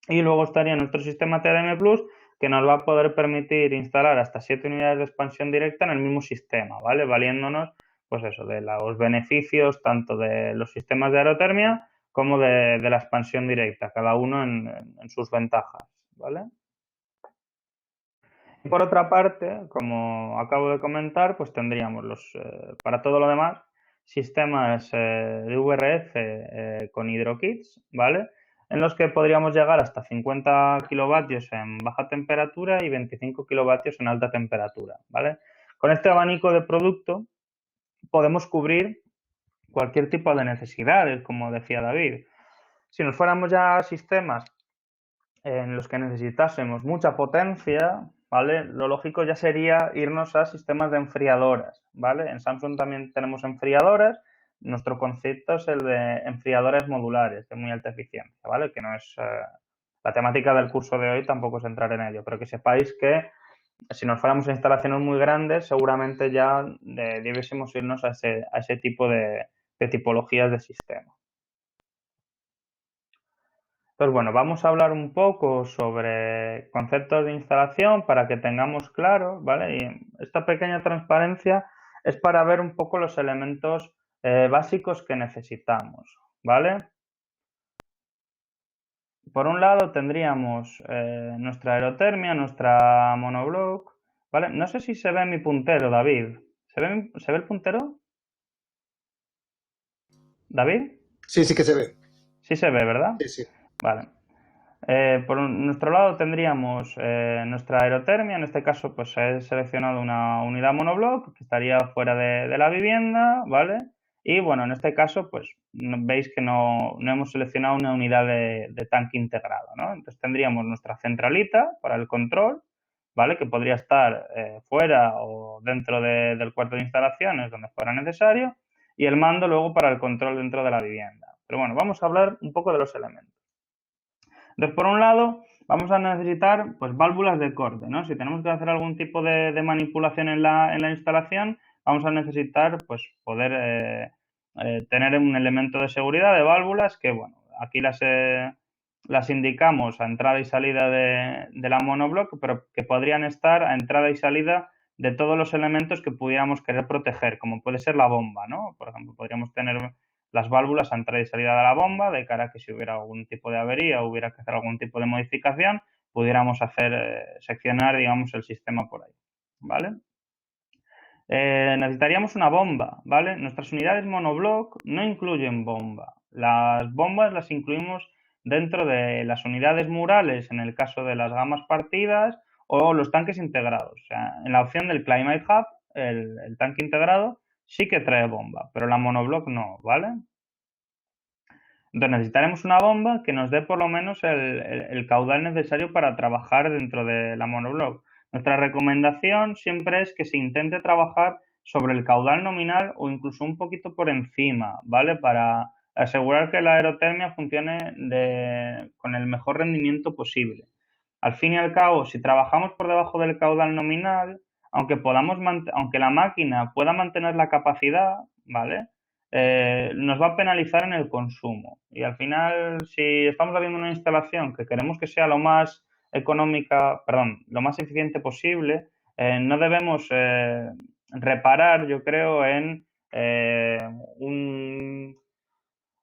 Y luego estaría nuestro sistema TDM Plus, que nos va a poder permitir instalar hasta 7 unidades de expansión directa en el mismo sistema, ¿vale? Valiéndonos, pues eso, de los beneficios tanto de los sistemas de aerotermia como de la expansión directa, cada uno en sus ventajas, ¿vale? Y por otra parte, como acabo de comentar, pues tendríamos para todo lo demás, sistemas de VRF con HydroKits, ¿vale? En los que podríamos llegar hasta 50 kilovatios en baja temperatura y 25 kilovatios en alta temperatura, ¿vale? Con este abanico de producto podemos cubrir cualquier tipo de necesidades, como decía David. Si nos fuéramos ya a sistemas en los que necesitásemos mucha potencia, ¿vale? Lo lógico ya sería irnos a sistemas de enfriadoras, ¿vale? En Samsung también tenemos enfriadoras. Nuestro concepto es el de enfriadores modulares de muy alta eficiencia, ¿vale? Que no es la temática del curso de hoy, tampoco es entrar en ello, pero que sepáis que si nos fuéramos a instalaciones muy grandes, seguramente ya debiésemos irnos a ese tipo de tipologías de sistema. Entonces, bueno, vamos a hablar un poco sobre conceptos de instalación para que tengamos claro, ¿vale? Y esta pequeña transparencia es para ver un poco los elementos básicos que necesitamos, ¿vale? Por un lado tendríamos nuestra aerotermia, nuestra monobloc, ¿vale? No sé si se ve mi puntero, David. ¿Se ve el puntero? ¿David? Sí, sí que se ve. Sí se ve, ¿verdad? Sí, sí. Vale. Por nuestro lado tendríamos nuestra aerotermia, en este caso pues he seleccionado una unidad monobloc que estaría fuera de la vivienda, ¿vale? Y bueno, en este caso pues veis que no hemos seleccionado una unidad de tanque integrado, ¿no? Entonces tendríamos nuestra centralita para el control, ¿vale? Que podría estar fuera o dentro del cuarto de instalaciones donde fuera necesario, y el mando luego para el control dentro de la vivienda. Pero bueno, vamos a hablar un poco de los elementos. Entonces, por un lado, vamos a necesitar pues válvulas de corte, ¿no? Si tenemos que hacer algún tipo de manipulación en la instalación, vamos a necesitar pues poder tener un elemento de seguridad de válvulas que, bueno, aquí las indicamos a entrada y salida de la monobloc, pero que podrían estar a entrada y salida de todos los elementos que pudiéramos querer proteger, como puede ser la bomba, ¿no? Por ejemplo, podríamos tener las válvulas a entrada y salida de la bomba, de cara a que si hubiera algún tipo de avería o hubiera que hacer algún tipo de modificación, pudiéramos seccionar, digamos, el sistema por ahí, ¿vale? Necesitaríamos una bomba, ¿vale? Nuestras unidades monobloc no incluyen bomba. Las bombas las incluimos dentro de las unidades murales, en el caso de las gamas partidas, o los tanques integrados. O sea, en la opción del Climate Hub, el tanque integrado sí que trae bomba, pero la monobloc no, ¿vale? Entonces necesitaremos una bomba que nos dé por lo menos el caudal necesario para trabajar dentro de la monobloc. Nuestra recomendación siempre es que se intente trabajar sobre el caudal nominal o incluso un poquito por encima, ¿vale? Para asegurar que la aerotermia funcione con el mejor rendimiento posible. Al fin y al cabo, si trabajamos por debajo del caudal nominal, aunque la máquina pueda mantener la capacidad, ¿vale? Nos va a penalizar en el consumo. Y al final, si estamos haciendo una instalación que queremos que sea lo más lo más eficiente posible, no debemos reparar, yo creo, un,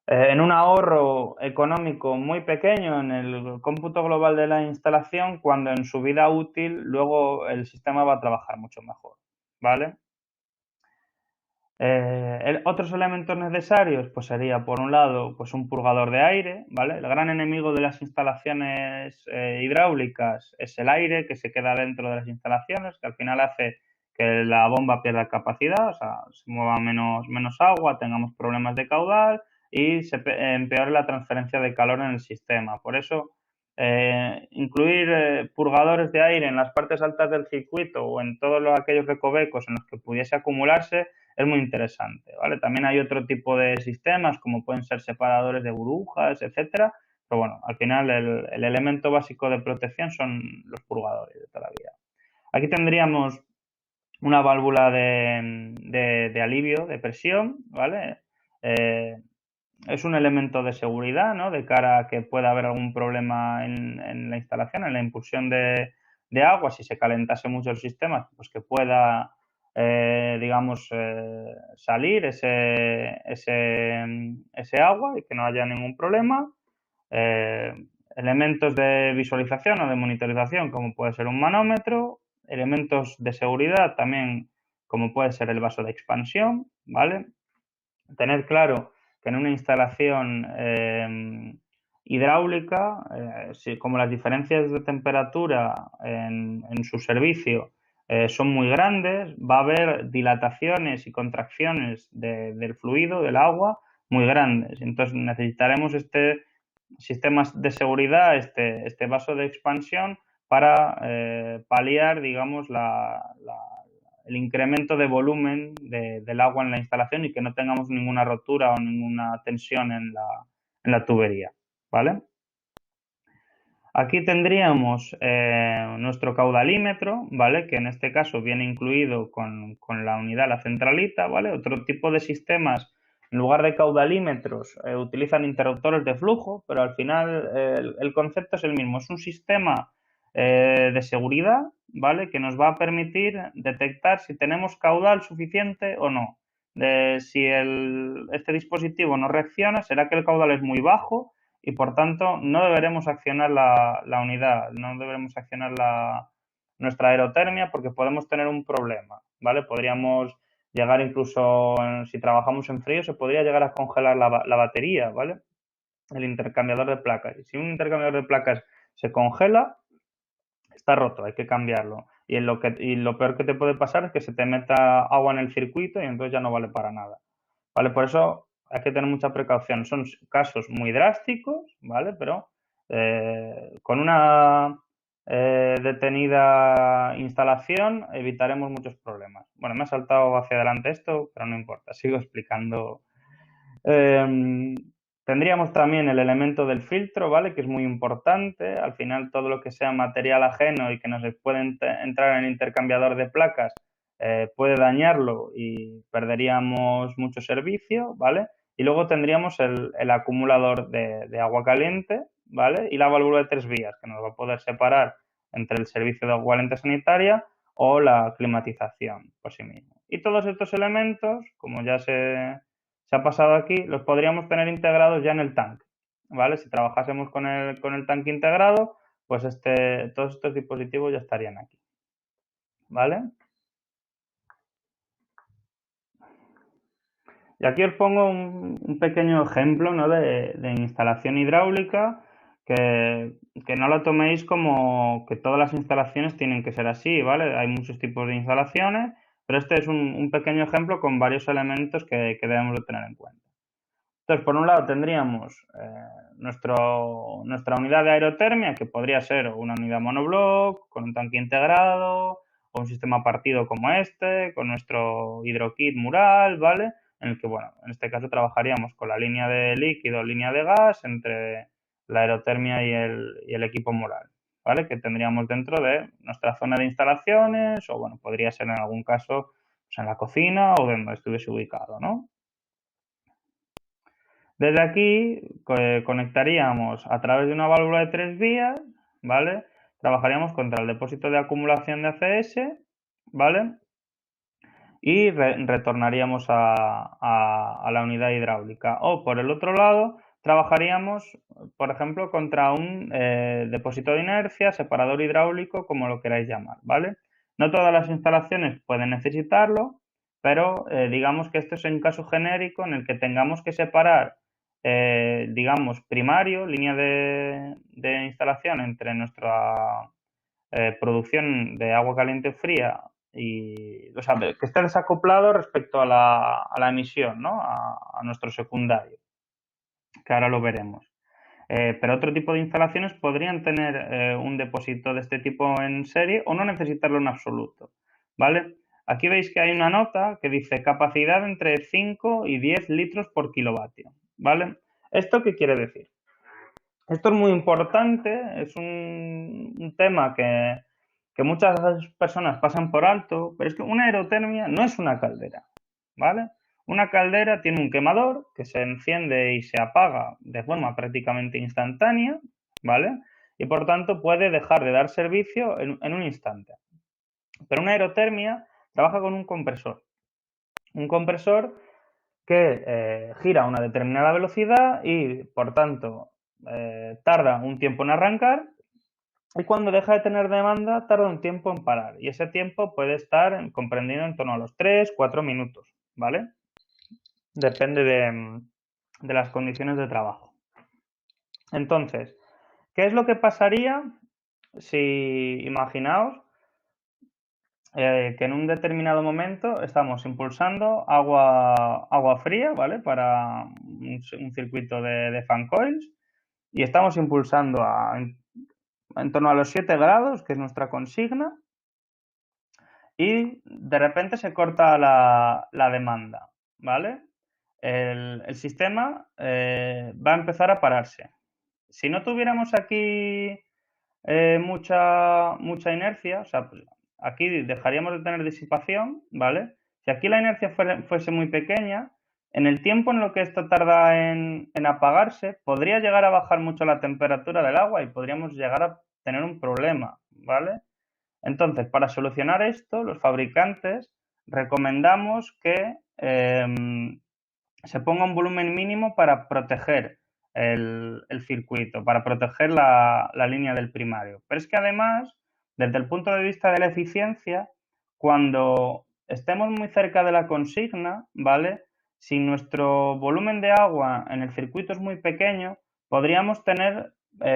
en un ahorro económico muy pequeño en el cómputo global de la instalación, cuando en su vida útil luego el sistema va a trabajar mucho mejor, ¿vale? Otros elementos necesarios, pues sería, por un lado, pues un purgador de aire, ¿vale? El gran enemigo de las instalaciones hidráulicas es el aire que se queda dentro de las instalaciones, que al final hace que la bomba pierda capacidad, o sea, se mueva menos agua, tengamos problemas de caudal y se empeore la transferencia de calor en el sistema. Por eso, incluir purgadores de aire en las partes altas del circuito o en todos aquellos recovecos en los que pudiese acumularse es muy interesante, ¿vale? También hay otro tipo de sistemas como pueden ser separadores de burbujas, etcétera, pero bueno, al final el elemento básico de protección son los purgadores de toda la vida. Aquí tendríamos una válvula de alivio de presión, ¿vale? Es un elemento de seguridad, ¿no? De cara a que pueda haber algún problema en la instalación, en la impulsión de agua, si se calentase mucho el sistema, pues que pueda, digamos, salir ese agua y que no haya ningún problema. Eh, elementos de visualización o de monitorización, como puede ser un manómetro, elementos de seguridad también, como puede ser el vaso de expansión, ¿vale? Tener claro que en una instalación hidráulica, como las diferencias de temperatura en su servicio son muy grandes, va a haber dilataciones y contracciones del fluido, del agua, muy grandes. Entonces necesitaremos sistemas de seguridad, este vaso de expansión para paliar, digamos, el incremento de volumen del agua en la instalación y que no tengamos ninguna rotura o ninguna tensión en la tubería, ¿vale? Aquí tendríamos nuestro caudalímetro, ¿vale? Que en este caso viene incluido con la unidad, la centralita, ¿vale? Otro tipo de sistemas, en lugar de caudalímetros, utilizan interruptores de flujo, pero al final el concepto es el mismo. Es un sistema de seguridad, ¿vale? Que nos va a permitir detectar si tenemos caudal suficiente o no. Si este dispositivo no reacciona, será que el caudal es muy bajo y por tanto no deberemos accionar la unidad, no deberemos accionar nuestra aerotermia porque podemos tener un problema, ¿vale? Podríamos llegar incluso, si trabajamos en frío, se podría llegar a congelar la batería, ¿vale? El intercambiador de placas. Y si un intercambiador de placas se congela, está roto, hay que cambiarlo. Y lo peor que te puede pasar es que se te meta agua en el circuito y entonces ya no vale para nada. ¿Vale? Por eso hay que tener mucha precaución. Son casos muy drásticos, ¿vale? Pero con una detenida instalación evitaremos muchos problemas. Bueno, me ha saltado hacia adelante esto, pero no importa, sigo explicando. Eh, Tendríamos también el elemento del filtro, ¿vale? Que es muy importante. Al final, todo lo que sea material ajeno y que nos puede entrar en el intercambiador de placas puede dañarlo y perderíamos mucho servicio, ¿vale? Y luego tendríamos el acumulador de agua caliente, ¿vale? Y la válvula de 3 vías, que nos va a poder separar entre el servicio de agua caliente sanitaria o la climatización por sí mismo. Y todos estos elementos, como ya se ha pasado aquí, los podríamos tener integrados ya en el tanque, ¿vale? Si trabajásemos con el tanque integrado, pues todos estos dispositivos ya estarían aquí, ¿vale? Y aquí os pongo un pequeño ejemplo, ¿no? de instalación hidráulica que no lo toméis como que todas las instalaciones tienen que ser así, ¿vale? Hay muchos tipos de instalaciones, pero este es un pequeño ejemplo con varios elementos que debemos de tener en cuenta. Entonces, por un lado tendríamos nuestra unidad de aerotermia, que podría ser una unidad monobloc, con un tanque integrado, o un sistema partido como este, con nuestro hidrokit mural, ¿vale? En el que, bueno, en este caso trabajaríamos con la línea de líquido, línea de gas, entre la aerotermia y el equipo mural, ¿vale? Que tendríamos dentro de nuestra zona de instalaciones, o bueno, podría ser en algún caso pues, en la cocina o donde estuviese ubicado, ¿no? Desde aquí conectaríamos a través de una válvula de 3 vías, ¿vale? Trabajaríamos contra el depósito de acumulación de ACS, ¿vale? Y retornaríamos a la unidad hidráulica. O por el otro lado, trabajaríamos, por ejemplo, contra un depósito de inercia, separador hidráulico, como lo queráis llamar, ¿vale? No todas las instalaciones pueden necesitarlo, pero digamos que esto es un caso genérico en el que tengamos que separar, digamos, primario, línea de instalación entre nuestra producción de agua caliente o fría y, o sea, que esté desacoplado respecto a la emisión, ¿no? A nuestro secundario, que ahora lo veremos. Pero otro tipo de instalaciones podrían tener un depósito de este tipo en serie o no necesitarlo en absoluto, ¿vale? Aquí veis que hay una nota que dice capacidad entre 5 y 10 litros por kilovatio, ¿vale? ¿Esto qué quiere decir? Esto es muy importante, es un tema que muchas personas pasan por alto, pero es que una aerotermia no es una caldera, ¿vale? Una caldera tiene un quemador que se enciende y se apaga de forma prácticamente instantánea, ¿vale? Y por tanto puede dejar de dar servicio en un instante. Pero una aerotermia trabaja con un compresor. Un compresor que gira a una determinada velocidad y, por tanto, tarda un tiempo en arrancar y cuando deja de tener demanda tarda un tiempo en parar. Y ese tiempo puede estar comprendido en torno a los 3-4 minutos, ¿vale? Depende de las condiciones de trabajo. Entonces, ¿qué es lo que pasaría si, imaginaos, que en un determinado momento estamos impulsando agua fría, ¿vale? Para un circuito de fan coils y estamos impulsando en torno a los 7 grados, que es nuestra consigna, y de repente se corta la demanda, ¿vale? El sistema va a empezar a pararse. Si no tuviéramos aquí mucha inercia, o sea, aquí dejaríamos de tener disipación, ¿vale? Si aquí la inercia fuese muy pequeña, en el tiempo en lo que esto tarda en apagarse, podría llegar a bajar mucho la temperatura del agua y podríamos llegar a tener un problema, ¿vale? Entonces, para solucionar esto, los fabricantes recomendamos que se ponga un volumen mínimo para proteger el circuito, para proteger la línea del primario. Pero es que además, desde el punto de vista de la eficiencia, cuando estemos muy cerca de la consigna, ¿vale? Si nuestro volumen de agua en el circuito es muy pequeño, podríamos tener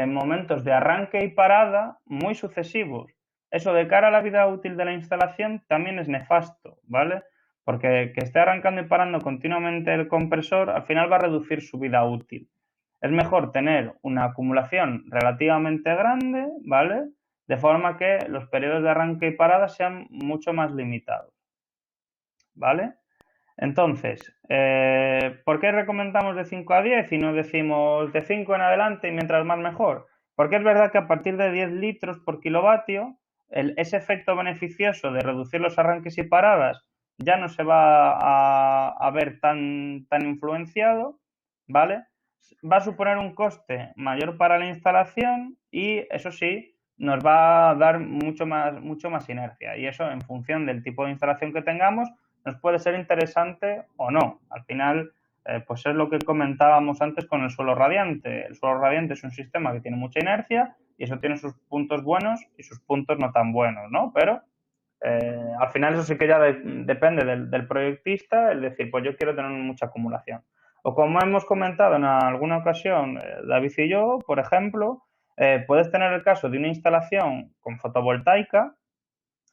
momentos de arranque y parada muy sucesivos. Eso de cara a la vida útil de la instalación también es nefasto, ¿vale? Porque que esté arrancando y parando continuamente el compresor al final va a reducir su vida útil. Es mejor tener una acumulación relativamente grande, ¿vale? De forma que los periodos de arranque y parada sean mucho más limitados, ¿vale? Entonces, ¿por qué recomendamos de 5 a 10 y no decimos de 5 en adelante y mientras más mejor? Porque es verdad que a partir de 10 litros por kilovatio, ese efecto beneficioso de reducir los arranques y paradas ya no se va a ver tan influenciado, ¿vale? Va a suponer un coste mayor para la instalación y eso sí, nos va a dar mucho más inercia. Y eso, en función del tipo de instalación que tengamos, nos puede ser interesante o no. Al final, pues es lo que comentábamos antes con el suelo radiante. El suelo radiante es un sistema que tiene mucha inercia y eso tiene sus puntos buenos y sus puntos no tan buenos, ¿no? Pero al final eso sí que ya depende del proyectista, es decir, pues yo quiero tener mucha acumulación. O como hemos comentado en alguna ocasión, David y yo, por ejemplo, puedes tener el caso de una instalación con fotovoltaica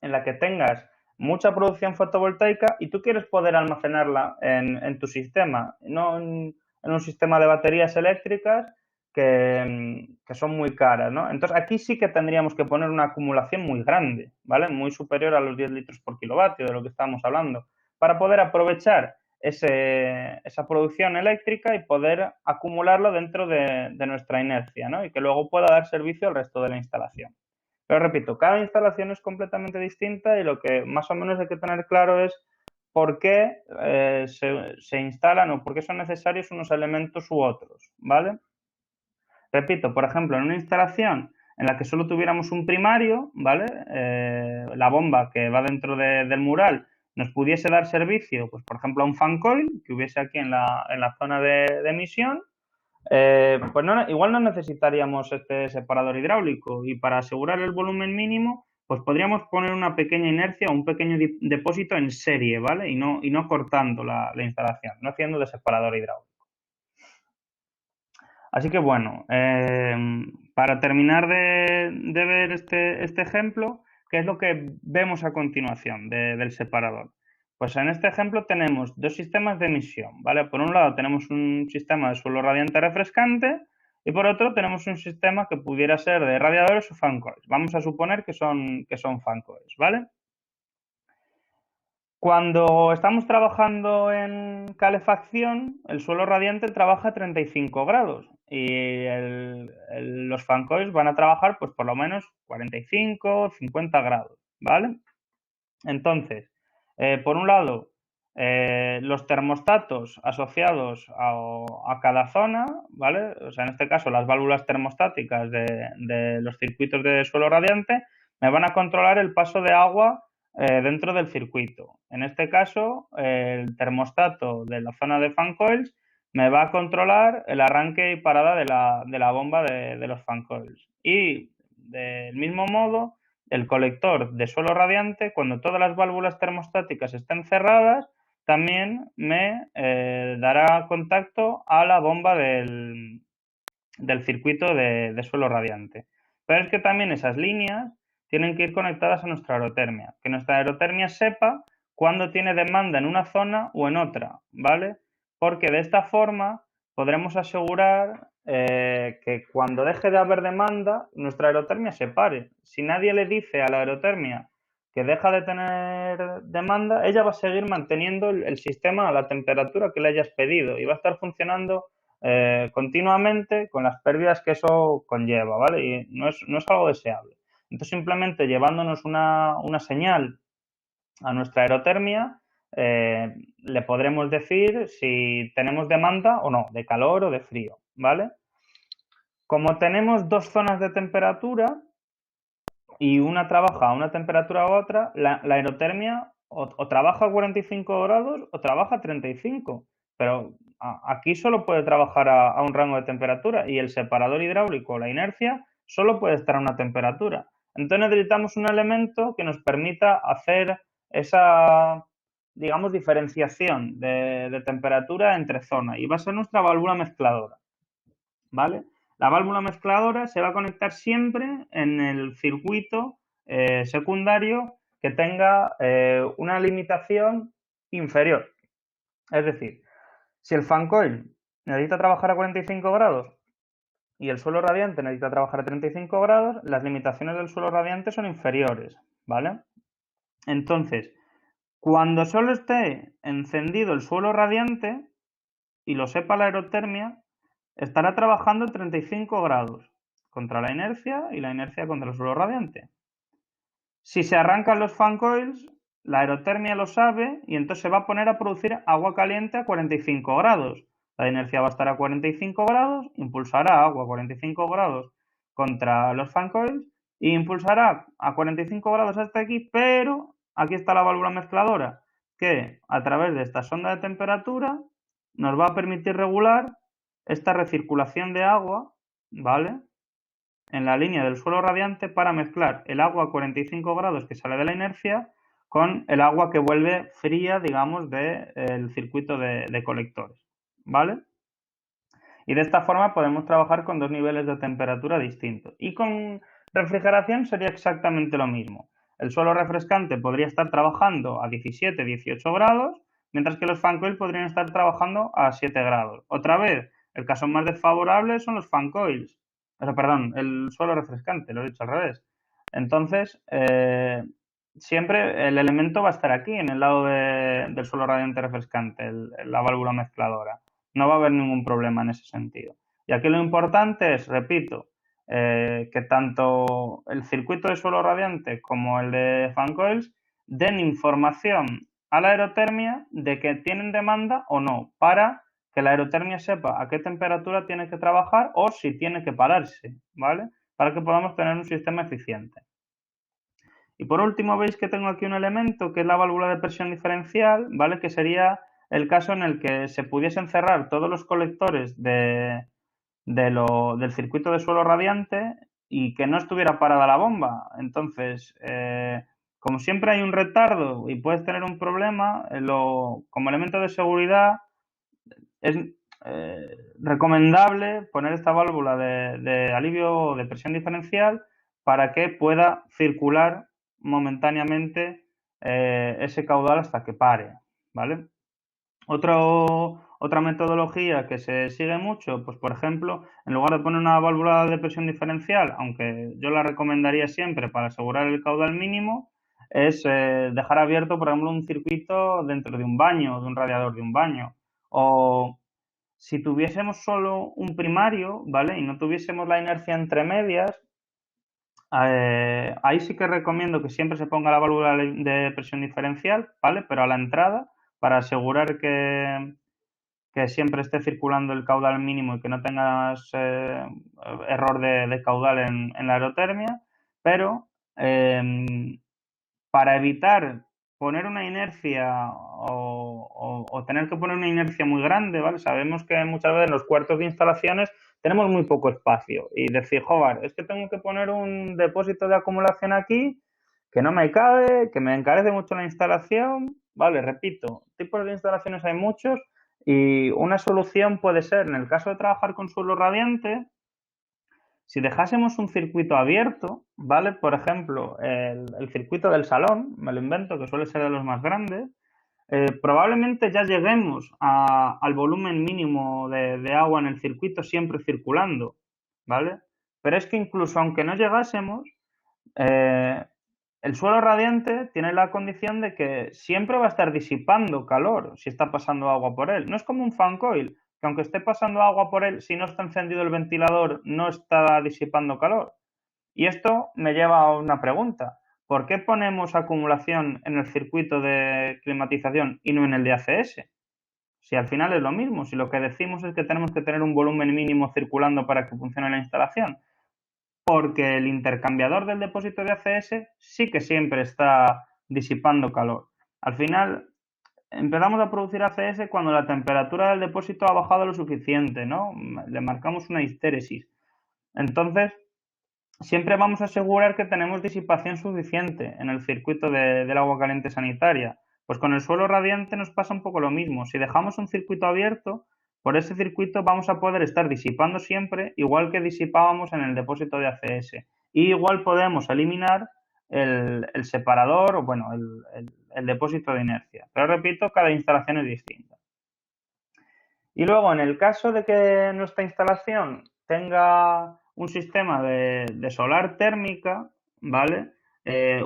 en la que tengas mucha producción fotovoltaica y tú quieres poder almacenarla en tu sistema, no en un sistema de baterías eléctricas que son muy caras, ¿no? Entonces aquí sí que tendríamos que poner una acumulación muy grande, ¿vale? Muy superior a los 10 litros por kilovatio de lo que estamos hablando, para poder aprovechar esa producción eléctrica y poder acumularlo dentro de nuestra inercia, ¿no? Y que luego pueda dar servicio al resto de la instalación. Pero repito, cada instalación es completamente distinta y lo que más o menos hay que tener claro es por qué se instalan o por qué son necesarios unos elementos u otros, ¿vale? Repito, por ejemplo, en una instalación en la que solo tuviéramos un primario, ¿vale? La bomba que va dentro del mural nos pudiese dar servicio, pues por ejemplo, a un fan coil que hubiese aquí en la zona de emisión, pues igual no necesitaríamos este separador hidráulico y para asegurar el volumen mínimo, pues podríamos poner una pequeña inercia o un pequeño depósito en serie, ¿vale? Y no cortando la instalación, no haciendo de separador hidráulico. Así que bueno, para terminar de ver este ejemplo, ¿qué es lo que vemos a continuación del separador? Pues en este ejemplo tenemos dos sistemas de emisión, ¿vale? Por un lado tenemos un sistema de suelo radiante refrescante Y por otro tenemos un sistema que pudiera ser de radiadores o fan coils. Vamos a suponer que son fan coils, ¿vale? Cuando estamos trabajando en calefacción, el suelo radiante trabaja a 35 grados y los fan coils van a trabajar pues por lo menos 45, 50 grados, ¿vale? Entonces, por un lado, los termostatos asociados a cada zona, ¿vale? O sea, en este caso, las válvulas termostáticas de los circuitos de suelo radiante me van a controlar el paso de agua dentro del circuito. En este caso, el termostato de la zona de fan coils me va a controlar el arranque y parada de la bomba de los fan coils. Y del mismo modo, el colector de suelo radiante, cuando todas las válvulas termostáticas estén cerradas, también me dará contacto a la bomba del circuito de suelo radiante. Pero es que también esas líneas tienen que ir conectadas a nuestra aerotermia, que nuestra aerotermia sepa cuándo tiene demanda en una zona o en otra, ¿vale? Porque de esta forma podremos asegurar que cuando deje de haber demanda, nuestra aerotermia se pare. Si nadie le dice a la aerotermia que deja de tener demanda, ella va a seguir manteniendo el sistema a la temperatura que le hayas pedido y va a estar funcionando continuamente con las pérdidas que eso conlleva, ¿vale? Y no es algo deseable. Entonces, simplemente llevándonos una señal a nuestra aerotermia, le podremos decir si tenemos demanda o no, de calor o de frío, ¿vale? Como tenemos dos zonas de temperatura y una trabaja a una temperatura u otra, la aerotermia o trabaja a 45 grados o trabaja a 35, pero aquí solo puede trabajar a un rango de temperatura y el separador hidráulico, la inercia, solo puede estar a una temperatura. Entonces necesitamos un elemento que nos permita hacer esa, digamos, diferenciación de temperatura entre zonas y va a ser nuestra válvula mezcladora, ¿vale? La válvula mezcladora se va a conectar siempre en el circuito secundario que tenga una limitación inferior. Es decir, si el fan coil necesita trabajar a 45 grados y el suelo radiante necesita trabajar a 35 grados, las limitaciones del suelo radiante son inferiores, ¿vale? Entonces, cuando solo esté encendido el suelo radiante y lo sepa la aerotermia, estará trabajando a 35 grados contra la inercia y la inercia contra el suelo radiante. Si se arrancan los fan coils, la aerotermia lo sabe y entonces se va a poner a producir agua caliente a 45 grados. La inercia va a estar a 45 grados, impulsará agua a 45 grados contra los fan coils e impulsará a 45 grados hasta aquí, pero aquí está la válvula mezcladora que a través de esta sonda de temperatura nos va a permitir regular esta recirculación de agua, ¿vale? En la línea del suelo radiante para mezclar el agua a 45 grados que sale de la inercia con el agua que vuelve fría, digamos, del circuito de colectores, ¿vale? Y de esta forma podemos trabajar con dos niveles de temperatura distintos. Y con refrigeración sería exactamente lo mismo. El suelo refrescante podría estar trabajando a 17, 18 grados, mientras que los fan coils podrían estar trabajando a 7 grados. Otra vez, el caso más desfavorable son los fan coils. Perdón, el suelo refrescante, lo he dicho al revés. Entonces, siempre el elemento va a estar aquí, en el lado del suelo radiante refrescante, la válvula mezcladora. No va a haber ningún problema en ese sentido. Y aquí lo importante es, repito, que tanto el circuito de suelo radiante como el de fan coils den información a la aerotermia de que tienen demanda o no, para que la aerotermia sepa a qué temperatura tiene que trabajar o si tiene que pararse, ¿vale? Para que podamos tener un sistema eficiente. Y por último, veis que tengo aquí un elemento que es la válvula de presión diferencial, ¿vale? Que sería el caso en el que se pudiesen cerrar todos los colectores del circuito de suelo radiante y que no estuviera parada la bomba. Entonces, como siempre hay un retardo y puedes tener un problema, como elemento de seguridad es recomendable poner esta válvula de alivio de presión diferencial para que pueda circular momentáneamente ese caudal hasta que pare, ¿vale? Otra metodología que se sigue mucho, pues por ejemplo, en lugar de poner una válvula de presión diferencial, aunque yo la recomendaría siempre para asegurar el caudal mínimo, es dejar abierto, por ejemplo, un circuito dentro de un baño, de un radiador de un baño. O si tuviésemos solo un primario, ¿vale? Y no tuviésemos la inercia entre medias, ahí sí que recomiendo que siempre se ponga la válvula de presión diferencial, ¿vale? Pero a la entrada, para asegurar que siempre esté circulando el caudal mínimo y que no tengas error de caudal en la aerotermia, pero para evitar poner una inercia o tener que poner una inercia muy grande, ¿vale? Sabemos que muchas veces en los cuartos de instalaciones tenemos muy poco espacio y decir, joder, es que tengo que poner un depósito de acumulación aquí que no me cabe, que me encarece mucho la instalación, ¿vale? Repito, tipos de instalaciones hay muchos y una solución puede ser, en el caso de trabajar con suelo radiante, si dejásemos un circuito abierto, ¿vale? Por ejemplo, el circuito del salón, me lo invento, que suele ser de los más grandes, probablemente ya lleguemos al volumen mínimo de agua en el circuito siempre circulando, ¿vale? Pero es que incluso aunque no llegásemos, eh, el suelo radiante tiene la condición de que siempre va a estar disipando calor si está pasando agua por él. No es como un fan coil, que aunque esté pasando agua por él, si no está encendido el ventilador, no está disipando calor. Y esto me lleva a una pregunta. ¿Por qué ponemos acumulación en el circuito de climatización y no en el de ACS? Si al final es lo mismo, si lo que decimos es que tenemos que tener un volumen mínimo circulando para que funcione la instalación, porque el intercambiador del depósito de ACS sí que siempre está disipando calor. Al final, empezamos a producir ACS cuando la temperatura del depósito ha bajado lo suficiente, ¿no? Le marcamos una histéresis. Entonces, siempre vamos a asegurar que tenemos disipación suficiente en el circuito del agua caliente sanitaria. Pues con el suelo radiante nos pasa un poco lo mismo. Si dejamos un circuito abierto, por ese circuito vamos a poder estar disipando siempre, igual que disipábamos en el depósito de ACS. Y igual podemos eliminar el separador o, bueno, el depósito de inercia. Pero repito, cada instalación es distinta. Y luego, en el caso de que nuestra instalación tenga un sistema de solar térmica, ¿vale?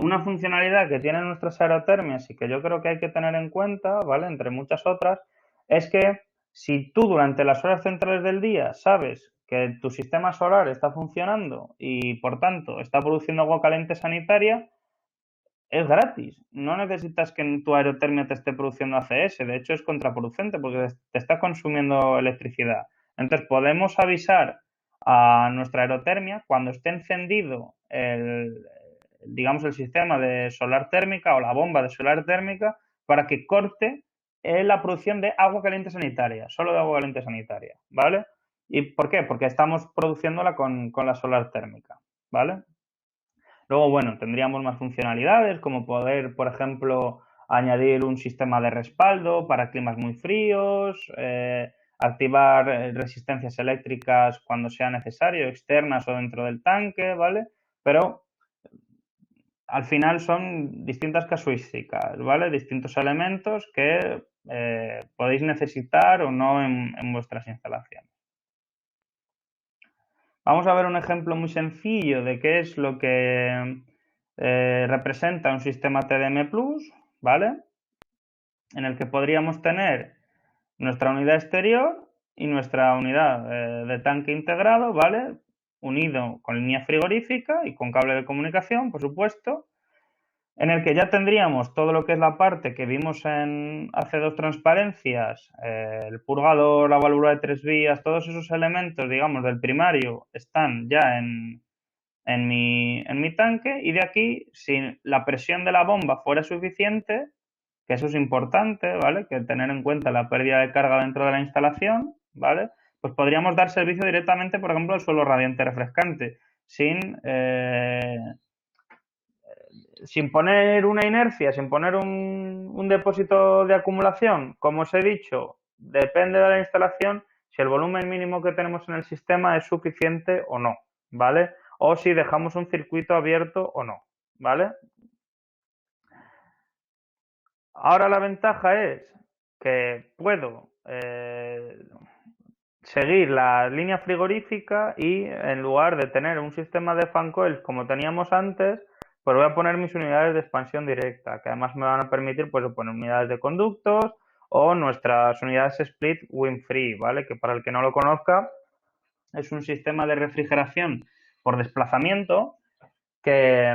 Una funcionalidad que tienen nuestras aerotermias y que yo creo que hay que tener en cuenta, ¿vale? Entre muchas otras, es que si tú durante las horas centrales del día sabes que tu sistema solar está funcionando y por tanto está produciendo agua caliente sanitaria, es gratis. No necesitas que en tu aerotermia te esté produciendo ACS. De hecho, es contraproducente porque te está consumiendo electricidad. Entonces, podemos avisar a nuestra aerotermia cuando esté encendido digamos, el sistema de solar térmica o la bomba de solar térmica para que corte la producción de agua caliente sanitaria, solo de agua caliente sanitaria, ¿vale? ¿Y por qué? Porque estamos produciéndola con la solar térmica, ¿vale? Luego, bueno, tendríamos más funcionalidades, como poder, por ejemplo, añadir un sistema de respaldo para climas muy fríos, activar resistencias eléctricas cuando sea necesario, externas o dentro del tanque, ¿vale? Pero al final son distintas casuísticas, ¿vale? Distintos elementos que podéis necesitar o no en vuestras instalaciones. Vamos a ver un ejemplo muy sencillo de qué es lo que representa un sistema TDM Plus, ¿vale? En el que podríamos tener nuestra unidad exterior y nuestra unidad de tanque integrado, ¿vale? Unido con línea frigorífica y con cable de comunicación, por supuesto, en el que ya tendríamos todo lo que es la parte que vimos en hace dos transparencias, el purgador, la válvula de 3 vías, todos esos elementos, digamos, del primario están ya en mi tanque y de aquí, si la presión de la bomba fuera suficiente, que eso es importante, ¿vale? Que tener en cuenta la pérdida de carga dentro de la instalación, ¿vale? Pues podríamos dar servicio directamente, por ejemplo, al suelo radiante refrescante, sin poner una inercia, sin poner un depósito de acumulación. Como os he dicho, depende de la instalación si el volumen mínimo que tenemos en el sistema es suficiente o no, ¿vale? O si dejamos un circuito abierto o no, ¿vale? Ahora la ventaja es que puedo seguir la línea frigorífica y en lugar de tener un sistema de fan coils como teníamos antes, pues voy a poner mis unidades de expansión directa, que además me van a permitir pues poner unidades de conductos o nuestras unidades split wind-free, ¿vale? Que para el que no lo conozca, es un sistema de refrigeración por desplazamiento que,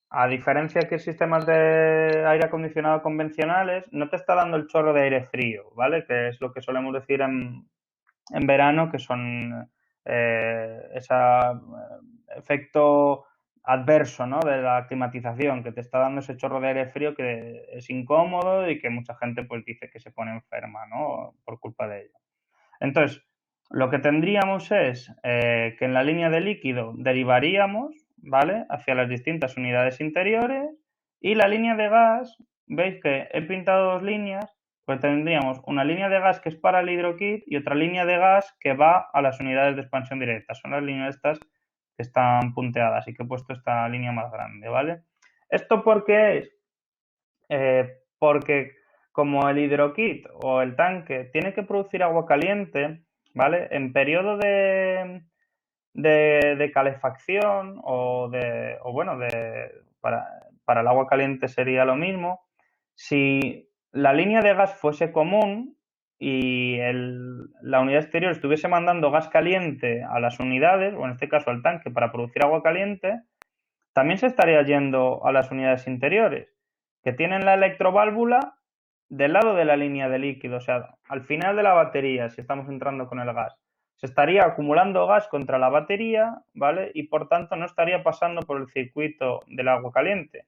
a diferencia que sistemas de aire acondicionado convencionales, no te está dando el chorro de aire frío, ¿vale? Que es lo que solemos decir en verano, que son ese efecto adverso, ¿no? De la climatización, que te está dando ese chorro de aire frío que es incómodo y que mucha gente pues dice que se pone enferma, ¿no? Por culpa de ello. Entonces, lo que tendríamos es que en la línea de líquido derivaríamos, ¿vale? Hacia las distintas unidades interiores y la línea de gas, veis que he pintado dos líneas, pues tendríamos una línea de gas que es para el hidrokit y otra línea de gas que va a las unidades de expansión directa. Son las líneas estas que están punteadas y que he puesto esta línea más grande, ¿vale? ¿Esto por qué es? Porque como el hidrokit o el tanque tiene que producir agua caliente, ¿vale? En periodo de calefacción para el agua caliente sería lo mismo. Si la línea de gas fuese común y la unidad exterior estuviese mandando gas caliente a las unidades, o en este caso al tanque, para producir agua caliente, también se estaría yendo a las unidades interiores, que tienen la electroválvula del lado de la línea de líquido, o sea, al final de la batería, si estamos entrando con el gas. Se estaría acumulando gas contra la batería, ¿vale? Y por tanto no estaría pasando por el circuito del agua caliente.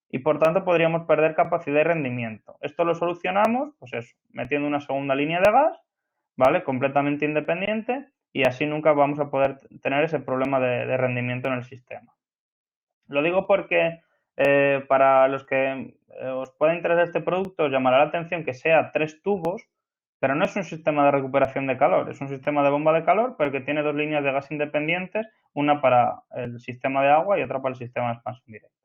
Y por tanto podríamos perder capacidad y rendimiento. Esto lo solucionamos, pues eso, metiendo una segunda línea de gas, ¿vale? Completamente independiente y así nunca vamos a poder tener ese problema de rendimiento en el sistema. Lo digo porque para los que os pueda interesar este producto, os llamará la atención que sea 3 tubos, pero no es un sistema de recuperación de calor, es un sistema de bomba de calor, pero que tiene dos líneas de gas independientes, una para el sistema de agua y otra para el sistema de expansión directa.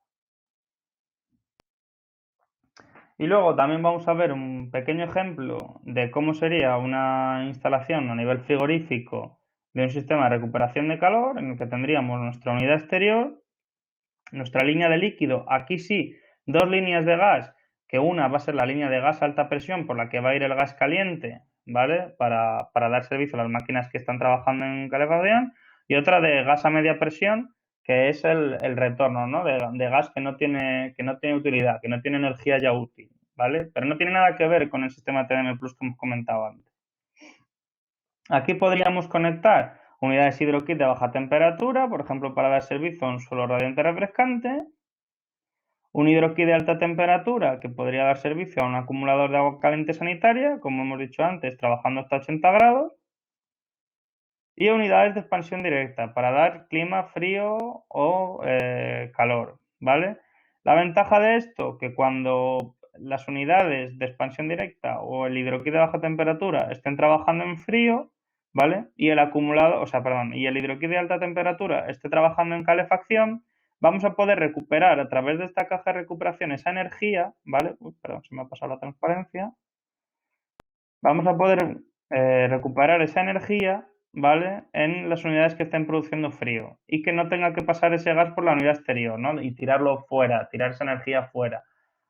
Y luego también vamos a ver un pequeño ejemplo de cómo sería una instalación a nivel frigorífico de un sistema de recuperación de calor, en el que tendríamos nuestra unidad exterior, nuestra línea de líquido, aquí sí, dos líneas de gas, que una va a ser la línea de gas a alta presión por la que va a ir el gas caliente, ¿vale? Para dar servicio a las máquinas que están trabajando en calefacción, y otra de gas a media presión, que es el retorno, ¿no? De gas que no tiene utilidad, que no tiene energía ya útil, ¿vale? Pero no tiene nada que ver con el sistema TDM Plus que hemos comentado antes. Aquí podríamos conectar unidades hidrokit de baja temperatura, por ejemplo, para dar servicio a un suelo radiante refrescante, un hidrokit de alta temperatura que podría dar servicio a un acumulador de agua caliente sanitaria, como hemos dicho antes, trabajando hasta 80 grados, y unidades de expansión directa para dar clima frío o calor, ¿vale? La ventaja de esto, que cuando las unidades de expansión directa o el hidrokit de baja temperatura estén trabajando en frío, ¿vale? Y el acumulador, y el hidrokit de alta temperatura esté trabajando en calefacción, vamos a poder recuperar a través de esta caja de recuperación esa energía, ¿vale? Se me ha pasado la transparencia. Vamos a poder recuperar esa energía, ¿vale? En las unidades que estén produciendo frío y que no tenga que pasar ese gas por la unidad exterior, ¿no? Y tirarlo fuera, tirar esa energía fuera.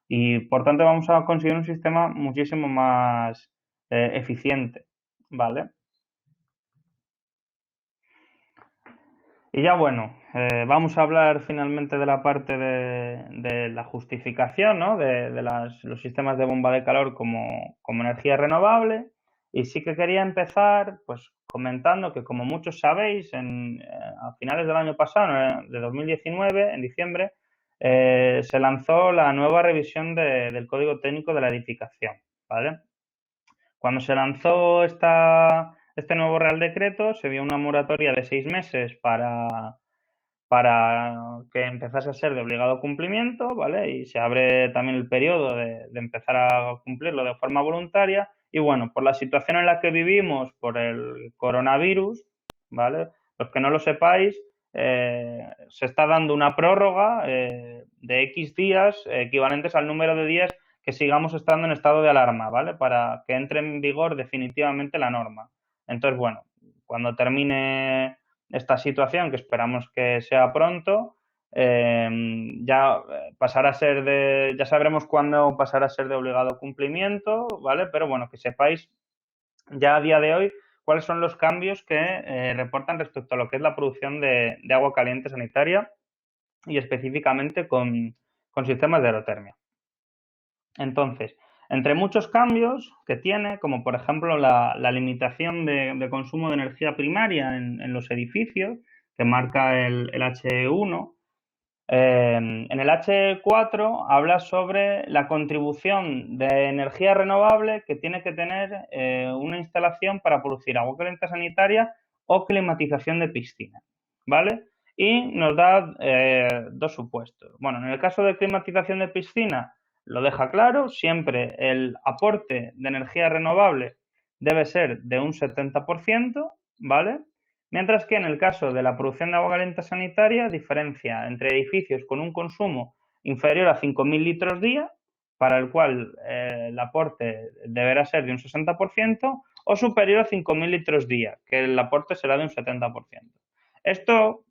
Y por tanto vamos a conseguir un sistema muchísimo más eficiente, ¿vale? Y ya bueno, vamos a hablar finalmente de la parte de la justificación, ¿no? De los sistemas de bomba de calor como energía renovable. Y sí que quería empezar pues comentando que como muchos sabéis, a finales del año pasado, de 2019, en diciembre, se lanzó la nueva revisión del Código Técnico de la Edificación, ¿vale? Cuando se lanzó este nuevo Real Decreto, se dio una moratoria de 6 meses para que empezase a ser de obligado cumplimiento, ¿vale? Y se abre también el periodo de empezar a cumplirlo de forma voluntaria. Y bueno, por la situación en la que vivimos, por el coronavirus, ¿vale? Los que no lo sepáis, se está dando una prórroga de X días equivalentes al número de días que sigamos estando en estado de alarma, ¿vale? Para que entre en vigor definitivamente la norma. Entonces, bueno, cuando termine esta situación, que esperamos que sea pronto, ya pasará a ser ya sabremos cuándo pasará a ser de obligado cumplimiento, ¿vale? Pero bueno, que sepáis ya a día de hoy cuáles son los cambios que reportan respecto a lo que es la producción de agua caliente sanitaria y específicamente con sistemas de aerotermia. Entonces, entre muchos cambios que tiene, como por ejemplo la limitación de consumo de energía primaria en los edificios, que marca el H1, en el H4 habla sobre la contribución de energía renovable que tiene que tener una instalación para producir agua caliente sanitaria o climatización de piscina, ¿vale? Y nos da dos supuestos. Bueno, en el caso de climatización de piscina lo deja claro, siempre el aporte de energía renovable debe ser de un 70%, ¿vale? Mientras que en el caso de la producción de agua caliente sanitaria, diferencia entre edificios con un consumo inferior a 5.000 litros día, para el cual el aporte deberá ser de un 60%, o superior a 5.000 litros día, que el aporte será de un 70%. Esto,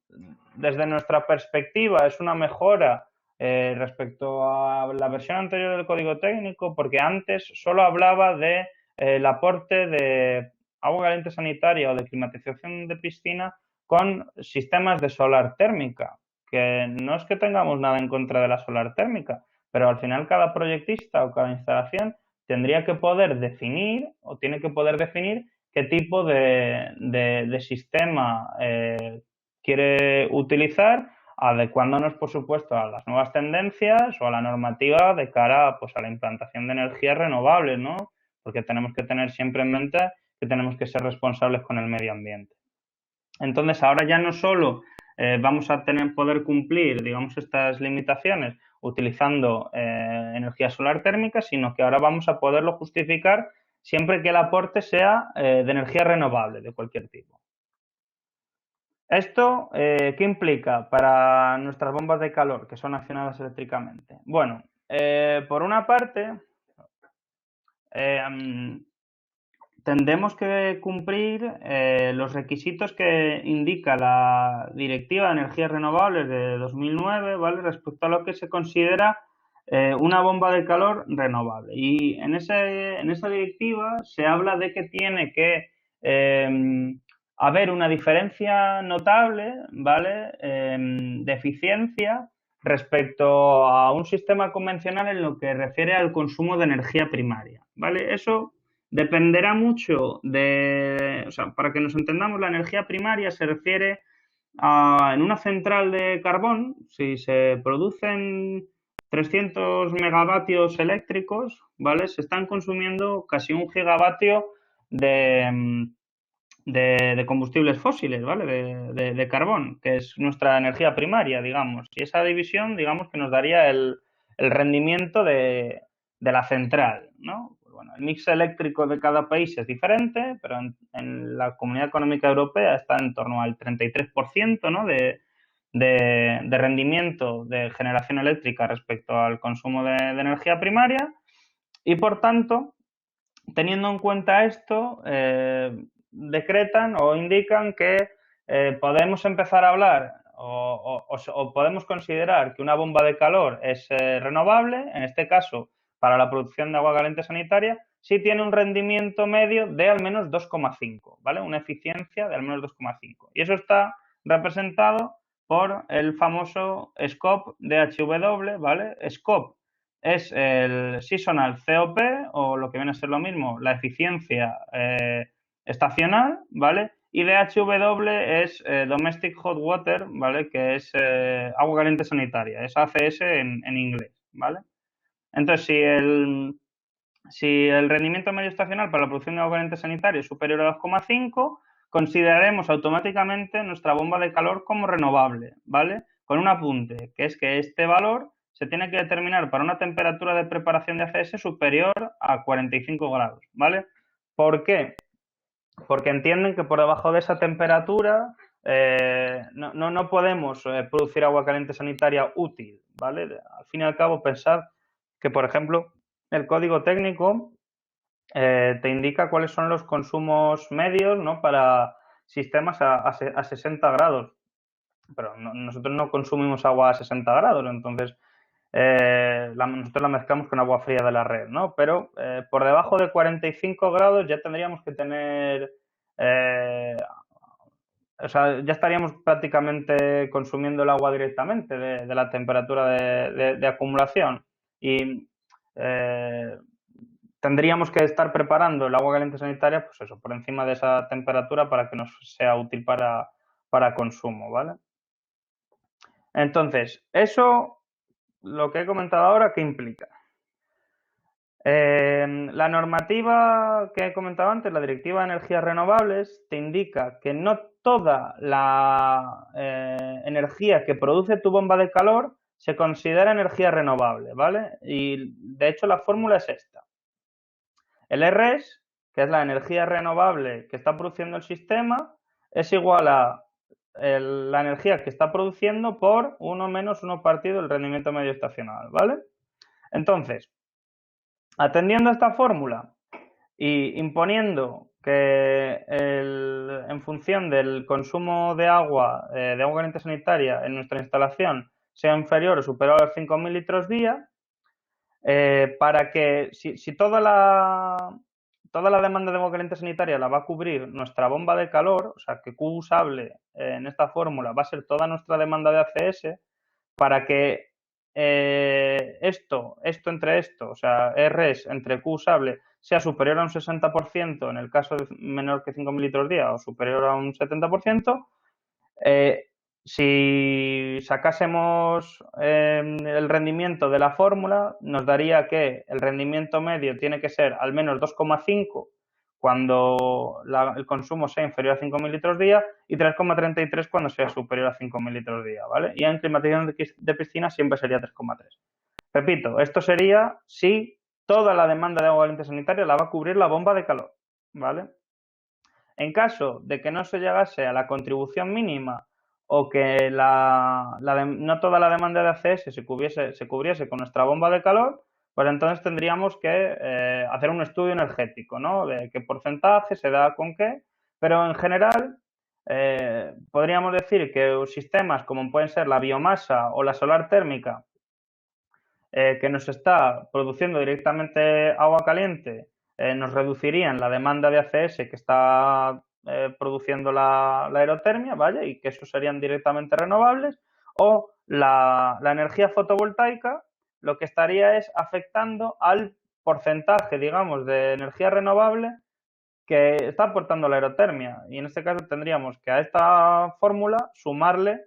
desde nuestra perspectiva, es una mejora respecto a la versión anterior del código técnico, porque antes solo hablaba de el aporte de agua caliente sanitaria o de climatización de piscina con sistemas de solar térmica, que no es que tengamos nada en contra de la solar térmica, pero al final cada proyectista o cada instalación tendría que poder definir o tiene que poder definir qué tipo de sistema quiere utilizar, adecuándonos, por supuesto, a las nuevas tendencias o a la normativa de cara pues, a la implantación de energías renovables, ¿no? Porque tenemos que tener siempre en mente que tenemos que ser responsables con el medio ambiente. Entonces, ahora ya no solo vamos a poder cumplir, digamos, estas limitaciones utilizando energía solar térmica, sino que ahora vamos a poderlo justificar siempre que el aporte sea de energía renovable de cualquier tipo. ¿Esto qué implica para nuestras bombas de calor que son accionadas eléctricamente? Bueno, por una parte, tendremos que cumplir los requisitos que indica la Directiva de Energías Renovables de 2009, ¿vale? Respecto a lo que se considera una bomba de calor renovable. Y en esa directiva se habla de que tiene que haber una diferencia notable, ¿vale? De eficiencia respecto a un sistema convencional en lo que refiere al consumo de energía primaria, ¿vale? Eso dependerá mucho o sea, para que nos entendamos, la energía primaria se refiere a, en una central de carbón, si se producen 300 megavatios eléctricos, ¿vale? Se están consumiendo casi un gigavatio de, de combustibles fósiles, ¿vale? De carbón, que es nuestra energía primaria, digamos. Y esa división, digamos, que nos daría el rendimiento de la central, ¿no? Bueno, el mix eléctrico de cada país es diferente, pero en la Comunidad Económica Europea está en torno al 33%, ¿no? De rendimiento de generación eléctrica respecto al consumo de energía primaria y, por tanto, teniendo en cuenta esto, decretan o indican que podemos empezar a hablar o podemos considerar que una bomba de calor es renovable, en este caso para la producción de agua caliente sanitaria, si tiene un rendimiento medio de al menos 2,5, ¿vale? Una eficiencia de al menos 2,5. Y eso está representado por el famoso SCOP DHW, ¿vale? SCOP es el seasonal COP o lo que viene a ser lo mismo, la eficiencia estacional, ¿vale? Y DHW es Domestic Hot Water, ¿vale? Que es agua caliente sanitaria, es ACS en inglés, ¿vale? Entonces, si el rendimiento medio estacional para la producción de agua caliente sanitaria es superior a 2,5, consideraremos automáticamente nuestra bomba de calor como renovable, ¿vale? Con un apunte, que es que este valor se tiene que determinar para una temperatura de preparación de ACS superior a 45 grados, ¿vale? ¿Por qué? Porque entienden que por debajo de esa temperatura no podemos producir agua caliente sanitaria útil, ¿vale? Al fin y al cabo, pensad que, por ejemplo, el código técnico te indica cuáles son los consumos medios, ¿no? Para sistemas a 60 grados. Pero nosotros no consumimos agua a 60 grados, entonces nosotros la mezclamos con agua fría de la red, ¿no? Pero por debajo de 45 grados ya tendríamos que tener, eh, o sea, ya estaríamos prácticamente consumiendo el agua directamente de la temperatura de acumulación y eh, tendríamos que estar preparando el agua caliente sanitaria, pues eso, por encima de esa temperatura para que nos sea útil para consumo, ¿vale? Entonces, eso, lo que he comentado ahora, ¿qué implica? La normativa que he comentado antes, la Directiva de Energías Renovables, te indica que no toda la energía que produce tu bomba de calor se considera energía renovable, ¿vale? Y de hecho la fórmula es esta. El RES, que es la energía renovable que está produciendo el sistema, es igual a la energía que está produciendo por 1 menos 1 partido el rendimiento medio estacional, ¿vale? Entonces, atendiendo a esta fórmula y imponiendo que en función del consumo de agua caliente sanitaria en nuestra instalación sea inferior o superior a los 5.000 litros día, para que si toda la demanda de agua caliente sanitaria la va a cubrir nuestra bomba de calor, o sea que Q usable en esta fórmula va a ser toda nuestra demanda de ACS, para que o sea, RS entre Q usable sea superior a un 60% en el caso de menor que 5.000 litros día o superior a un 70%, eh, si sacásemos el rendimiento de la fórmula, nos daría que el rendimiento medio tiene que ser al menos 2,5 cuando el consumo sea inferior a 5.000 litros día y 3,33 cuando sea superior a 5.000 litros día, ¿vale? Y en climatización de piscina siempre sería 3,3. Repito, esto sería si toda la demanda de agua caliente sanitaria la va a cubrir la bomba de calor, ¿vale? En caso de que no se llegase a la contribución mínima o que no toda la demanda de ACS se cubriese con nuestra bomba de calor, pues entonces tendríamos que hacer un estudio energético, ¿no? De qué porcentaje se da con qué, pero en general podríamos decir que sistemas como pueden ser la biomasa o la solar térmica, que nos está produciendo directamente agua caliente, nos reducirían la demanda de ACS que está produciendo la aerotermia, ¿vale? Y que esos serían directamente renovables, o la energía fotovoltaica lo que estaría es afectando al porcentaje, digamos, de energía renovable que está aportando la aerotermia. Y en este caso tendríamos que a esta fórmula sumarle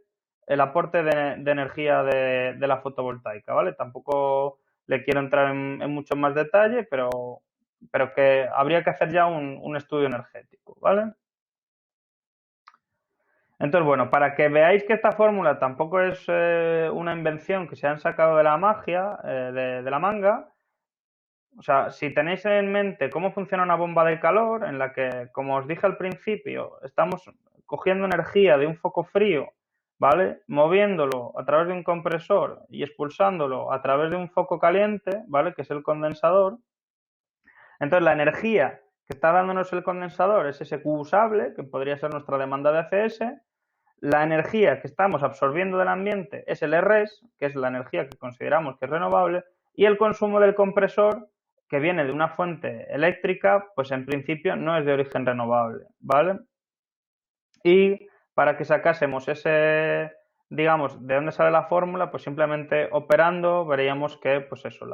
el aporte de energía de la fotovoltaica, ¿vale? Tampoco le quiero entrar en mucho más detalle, pero que habría que hacer ya un estudio energético, ¿vale? Entonces, bueno, para que veáis que esta fórmula tampoco es una invención que se han sacado de la magia, de la manga, o sea, si tenéis en mente cómo funciona una bomba de calor, en la que, como os dije al principio, estamos cogiendo energía de un foco frío, ¿vale? Moviéndolo a través de un compresor y expulsándolo a través de un foco caliente, ¿vale? Que es el condensador. Entonces, la energía que está dándonos el condensador es ese Q usable, que podría ser nuestra demanda de ACS. La energía que estamos absorbiendo del ambiente es el RES, que es la energía que consideramos que es renovable, y el consumo del compresor, que viene de una fuente eléctrica, pues en principio no es de origen renovable, ¿vale? Y para que sacásemos ese, digamos, de dónde sale la fórmula, pues simplemente operando veríamos que, pues eso,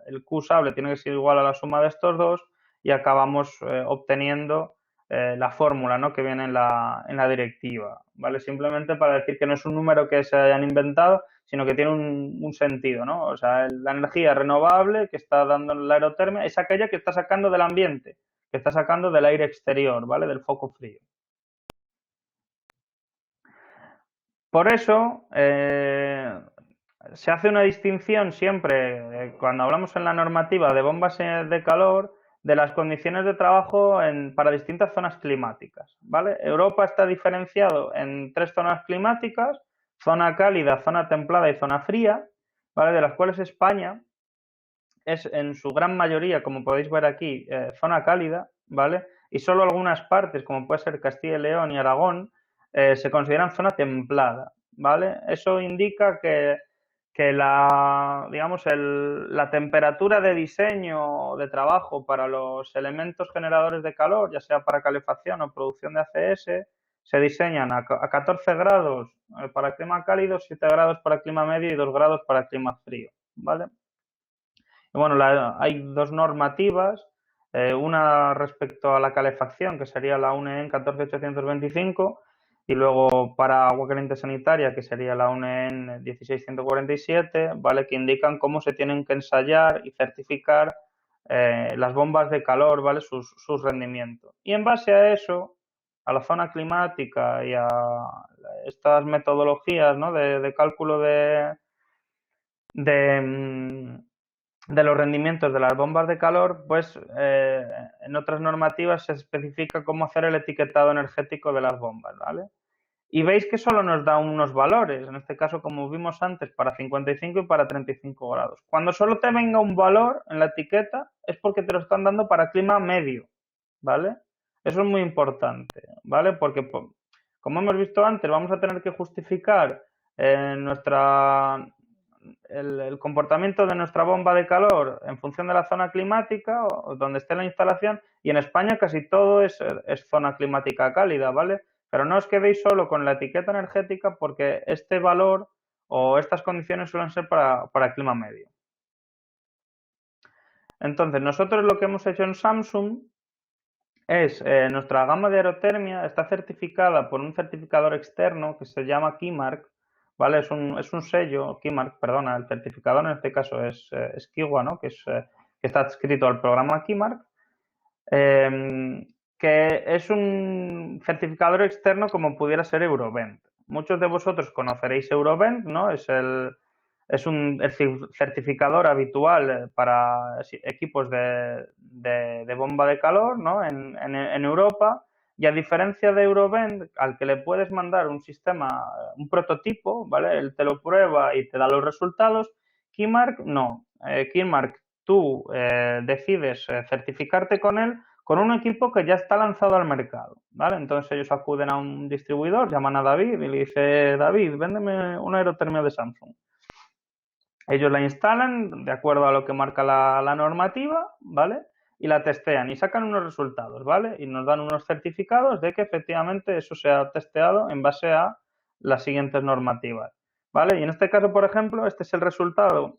el Q usable tiene que ser igual a la suma de estos dos y acabamos obteniendo la fórmula, ¿no? Que viene en la directiva, ¿vale? Simplemente para decir que no es un número que se hayan inventado, sino que tiene un sentido, ¿no? O sea, la energía renovable que está dando la aerotermia es aquella que está sacando del ambiente, que está sacando del aire exterior, ¿vale? Del foco frío. Por eso se hace una distinción siempre, cuando hablamos en la normativa de bombas de calor, de las condiciones de trabajo para distintas zonas climáticas, ¿vale? Europa está diferenciado en 3 zonas climáticas: zona cálida, zona templada y zona fría, ¿vale? De las cuales España es en su gran mayoría, como podéis ver aquí, zona cálida, ¿vale? Y solo algunas partes, como puede ser Castilla y León y Aragón, se consideran zona templada, ¿vale? Eso indica que digamos, la temperatura de diseño de trabajo para los elementos generadores de calor, ya sea para calefacción o producción de ACS, se diseñan a 14 grados para clima cálido, 7 grados para clima medio y 2 grados para clima frío, ¿vale? Y bueno, hay dos normativas, una respecto a la calefacción, que sería la UNE 14825, y luego para agua caliente sanitaria, que sería la UNE 16147, ¿vale? Que indican cómo se tienen que ensayar y certificar las bombas de calor, ¿vale? Sus rendimientos. Y en base a eso, a la zona climática y a estas metodologías, ¿no? de cálculo de, de los rendimientos de las bombas de calor, pues en otras normativas se especifica cómo hacer el etiquetado energético de las bombas, ¿vale? Y veis que solo nos da unos valores, en este caso como vimos antes, para 55 y para 35 grados. Cuando solo te venga un valor en la etiqueta es porque te lo están dando para clima medio, ¿vale? Eso es muy importante, ¿vale? Porque, como hemos visto antes, vamos a tener que justificar el comportamiento de nuestra bomba de calor en función de la zona climática o donde esté la instalación, y en España casi todo es zona climática cálida, ¿vale? Pero no os quedéis solo con la etiqueta energética porque este valor o estas condiciones suelen ser para clima medio. Entonces, nosotros lo que hemos hecho en Samsung es, nuestra gama de aerotermia está certificada por un certificador externo que se llama Keymark, ¿vale? Es un sello, Keymark, perdona, el certificador en este caso es Kiwa, ¿no? Que está adscrito al programa Keymark, que es un certificador externo como pudiera ser Eurovent. Muchos de vosotros conoceréis Eurovent, ¿no? Es un certificador habitual para equipos de bomba de calor, ¿no? En Europa. Y a diferencia de Eurovent, al que le puedes mandar un sistema, un prototipo, ¿vale? Él te lo prueba y te da los resultados. Keymark no. Keymark, tú decides certificarte con él con un equipo que ya está lanzado al mercado, ¿vale? Entonces ellos acuden a un distribuidor, llaman a David y le dice, David, véndeme una aerotermia de Samsung. Ellos la instalan de acuerdo a lo que marca la normativa, ¿vale? Y la testean y sacan unos resultados, ¿vale? Y nos dan unos certificados de que efectivamente eso se ha testeado en base a las siguientes normativas, ¿vale? Y en este caso, por ejemplo, este es el resultado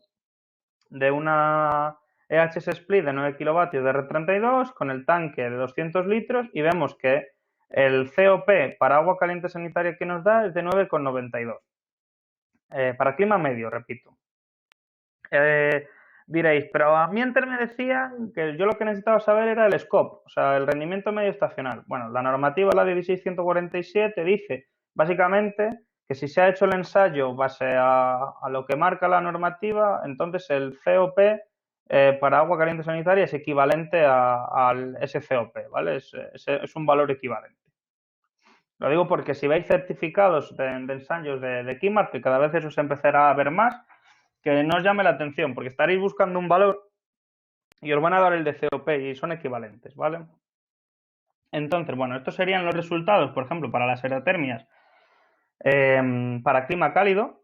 de una EHS Split de 9 kilovatios de R32 con el tanque de 200 litros y vemos que el COP para agua caliente sanitaria que nos da es de 9,92. Para clima medio, repito. Diréis, pero a mí antes me decían que yo lo que necesitaba saber era el scope, o sea, el rendimiento medio estacional. Bueno, la normativa, la de 16147, dice básicamente que si se ha hecho el ensayo base a lo que marca la normativa, entonces el COP para agua caliente sanitaria es equivalente al SCOP, ¿vale? Es un valor equivalente. Lo digo porque si veis certificados de ensayos de Keymark, que cada vez eso se empezará a ver más, que no os llame la atención, porque estaréis buscando un valor y os van a dar el de COP y son equivalentes, ¿vale? Entonces, bueno, estos serían los resultados, por ejemplo, para las aerotermias para clima cálido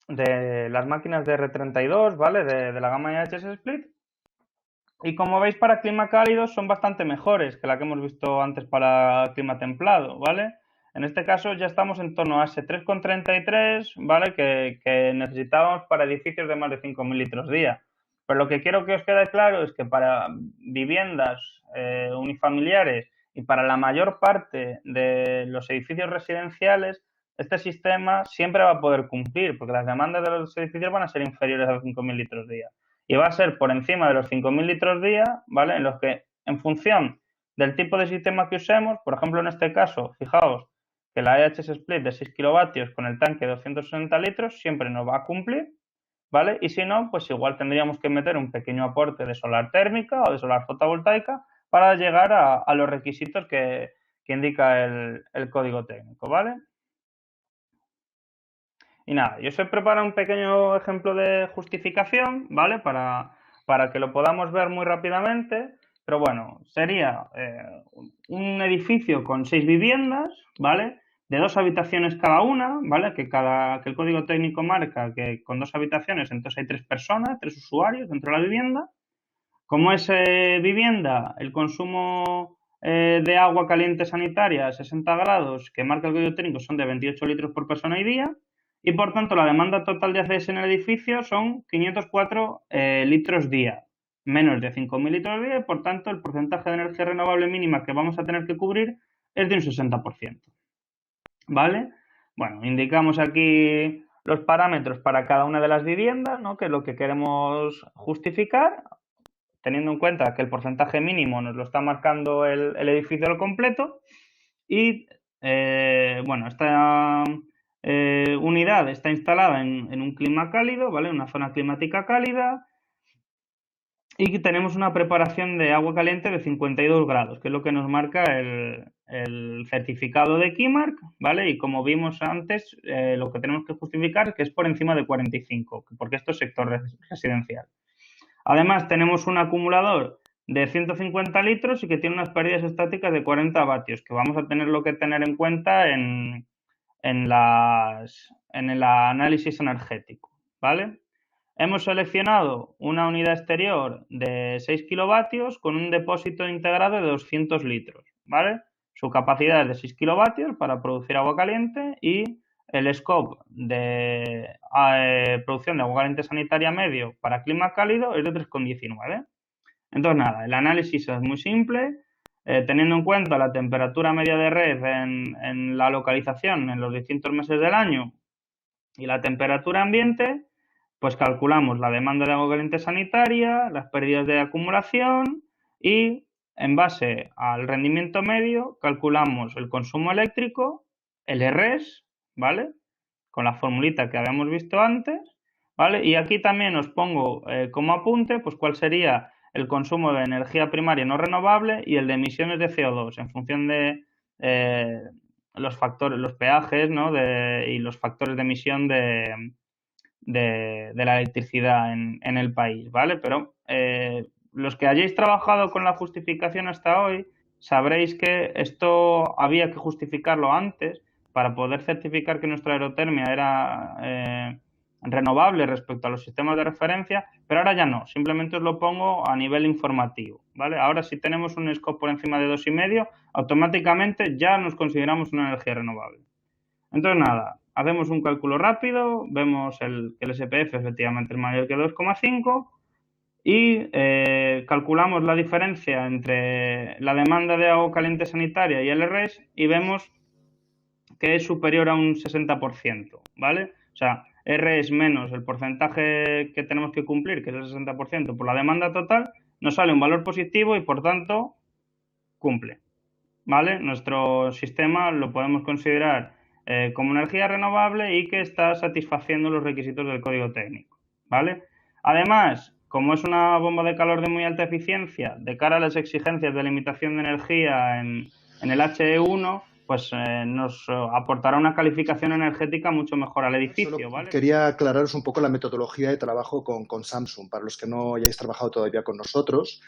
de las máquinas de R32, ¿vale? De la gama IHS Split. Y como veis, para clima cálido son bastante mejores que la que hemos visto antes para clima templado, ¿vale? En este caso ya estamos en torno a ese 3,33, ¿vale? Que necesitábamos para edificios de más de 5.000 litros día. Pero lo que quiero que os quede claro es que para viviendas unifamiliares y para la mayor parte de los edificios residenciales, este sistema siempre va a poder cumplir, porque las demandas de los edificios van a ser inferiores a los 5.000 litros día. Y va a ser por encima de los 5.000 litros día, ¿vale? En los que, en función del tipo de sistema que usemos, por ejemplo, en este caso, fijaos que la EHS Split de 6 kilovatios con el tanque de 260 litros siempre nos va a cumplir, ¿vale? Y si no, pues igual tendríamos que meter un pequeño aporte de solar térmica o de solar fotovoltaica para llegar a los requisitos que indica el código técnico, ¿vale? Y nada, yo os he preparado un pequeño ejemplo de justificación, ¿vale? para que lo podamos ver muy rápidamente, pero bueno, sería un edificio con 6 viviendas, ¿vale? De 2 habitaciones cada una, ¿vale? Que el código técnico marca que con 2 habitaciones, entonces hay 3 personas, 3 usuarios dentro de la vivienda. Como es vivienda, el consumo de agua caliente sanitaria a 60 grados que marca el código técnico son de 28 litros por persona y día, y por tanto la demanda total de ACS en el edificio son 504 litros día, menos de 5.000 litros día, y por tanto el porcentaje de energía renovable mínima que vamos a tener que cubrir es de un 60%. ¿Vale? Bueno, indicamos aquí los parámetros para cada una de las viviendas, ¿no? Que es lo que queremos justificar, teniendo en cuenta que el porcentaje mínimo nos lo está marcando el edificio al completo. Y bueno, esta unidad está instalada en un clima cálido, ¿vale? Una zona climática cálida. Y tenemos una preparación de agua caliente de 52 grados, que es lo que nos marca el certificado de Keymark, ¿vale? Y como vimos antes, lo que tenemos que justificar es que es por encima de 45, porque esto es sector residencial. Además, tenemos un acumulador de 150 litros y que tiene unas pérdidas estáticas de 40 vatios, que vamos a tenerlo que tener en cuenta en el análisis energético, ¿vale? Hemos seleccionado una unidad exterior de 6 kilovatios con un depósito integrado de 200 litros, ¿vale? Su capacidad es de 6 kilovatios para producir agua caliente y el scope de producción de agua caliente sanitaria medio para clima cálido es de 3,19. Entonces, nada, el análisis es muy simple, teniendo en cuenta la temperatura media de red en la localización en los distintos meses del año y la temperatura ambiente, pues calculamos la demanda de agua caliente sanitaria, las pérdidas de acumulación y en base al rendimiento medio calculamos el consumo eléctrico, el RES, ¿vale? Con la formulita que habíamos visto antes, ¿vale? Y aquí también os pongo como apunte, pues cuál sería el consumo de energía primaria no renovable y el de emisiones de CO2 en función de los factores, los peajes, ¿no? Y los factores de emisión de la electricidad en el país, ¿vale? Pero los que hayáis trabajado con la justificación hasta hoy, sabréis que esto había que justificarlo antes para poder certificar que nuestra aerotermia era renovable respecto a los sistemas de referencia, pero ahora ya no, simplemente os lo pongo a nivel informativo, ¿vale? Ahora si tenemos un scope por encima de 2,5, automáticamente ya nos consideramos una energía renovable. Entonces, nada, hacemos un cálculo rápido, vemos que el SPF efectivamente es mayor que 2,5 y calculamos la diferencia entre la demanda de agua caliente sanitaria y el RES y vemos que es superior a un 60%, ¿vale? O sea, RES menos el porcentaje que tenemos que cumplir, que es el 60% por la demanda total, nos sale un valor positivo y por tanto cumple, ¿vale? Nuestro sistema lo podemos considerar como energía renovable y que está satisfaciendo los requisitos del código técnico, ¿vale? Además, como es una bomba de calor de muy alta eficiencia, de cara a las exigencias de limitación de energía en el HE1, pues nos aportará una calificación energética mucho mejor al edificio, ¿vale? Quería aclararos un poco la metodología de trabajo con Samsung, para los que no hayáis trabajado todavía con nosotros.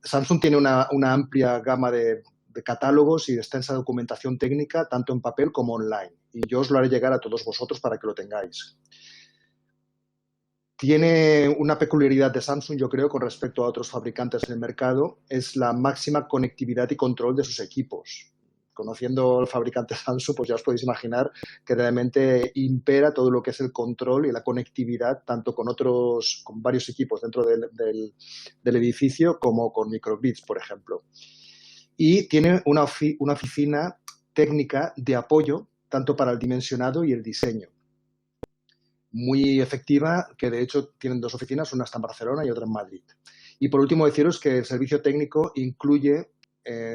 Samsung tiene una amplia gama de catálogos y de extensa documentación técnica, tanto en papel como online. Y yo os lo haré llegar a todos vosotros para que lo tengáis. Tiene una peculiaridad de Samsung, yo creo, con respecto a otros fabricantes en el mercado, es la máxima conectividad y control de sus equipos. Conociendo al fabricante Samsung, pues ya os podéis imaginar que realmente impera todo lo que es el control y la conectividad, tanto con varios equipos dentro del edificio como con microgrids, por ejemplo. Y tiene una oficina técnica de apoyo tanto para el dimensionado y el diseño. Muy efectiva, que de hecho tienen 2 oficinas, una está en Barcelona y otra en Madrid. Y por último deciros que el servicio técnico incluye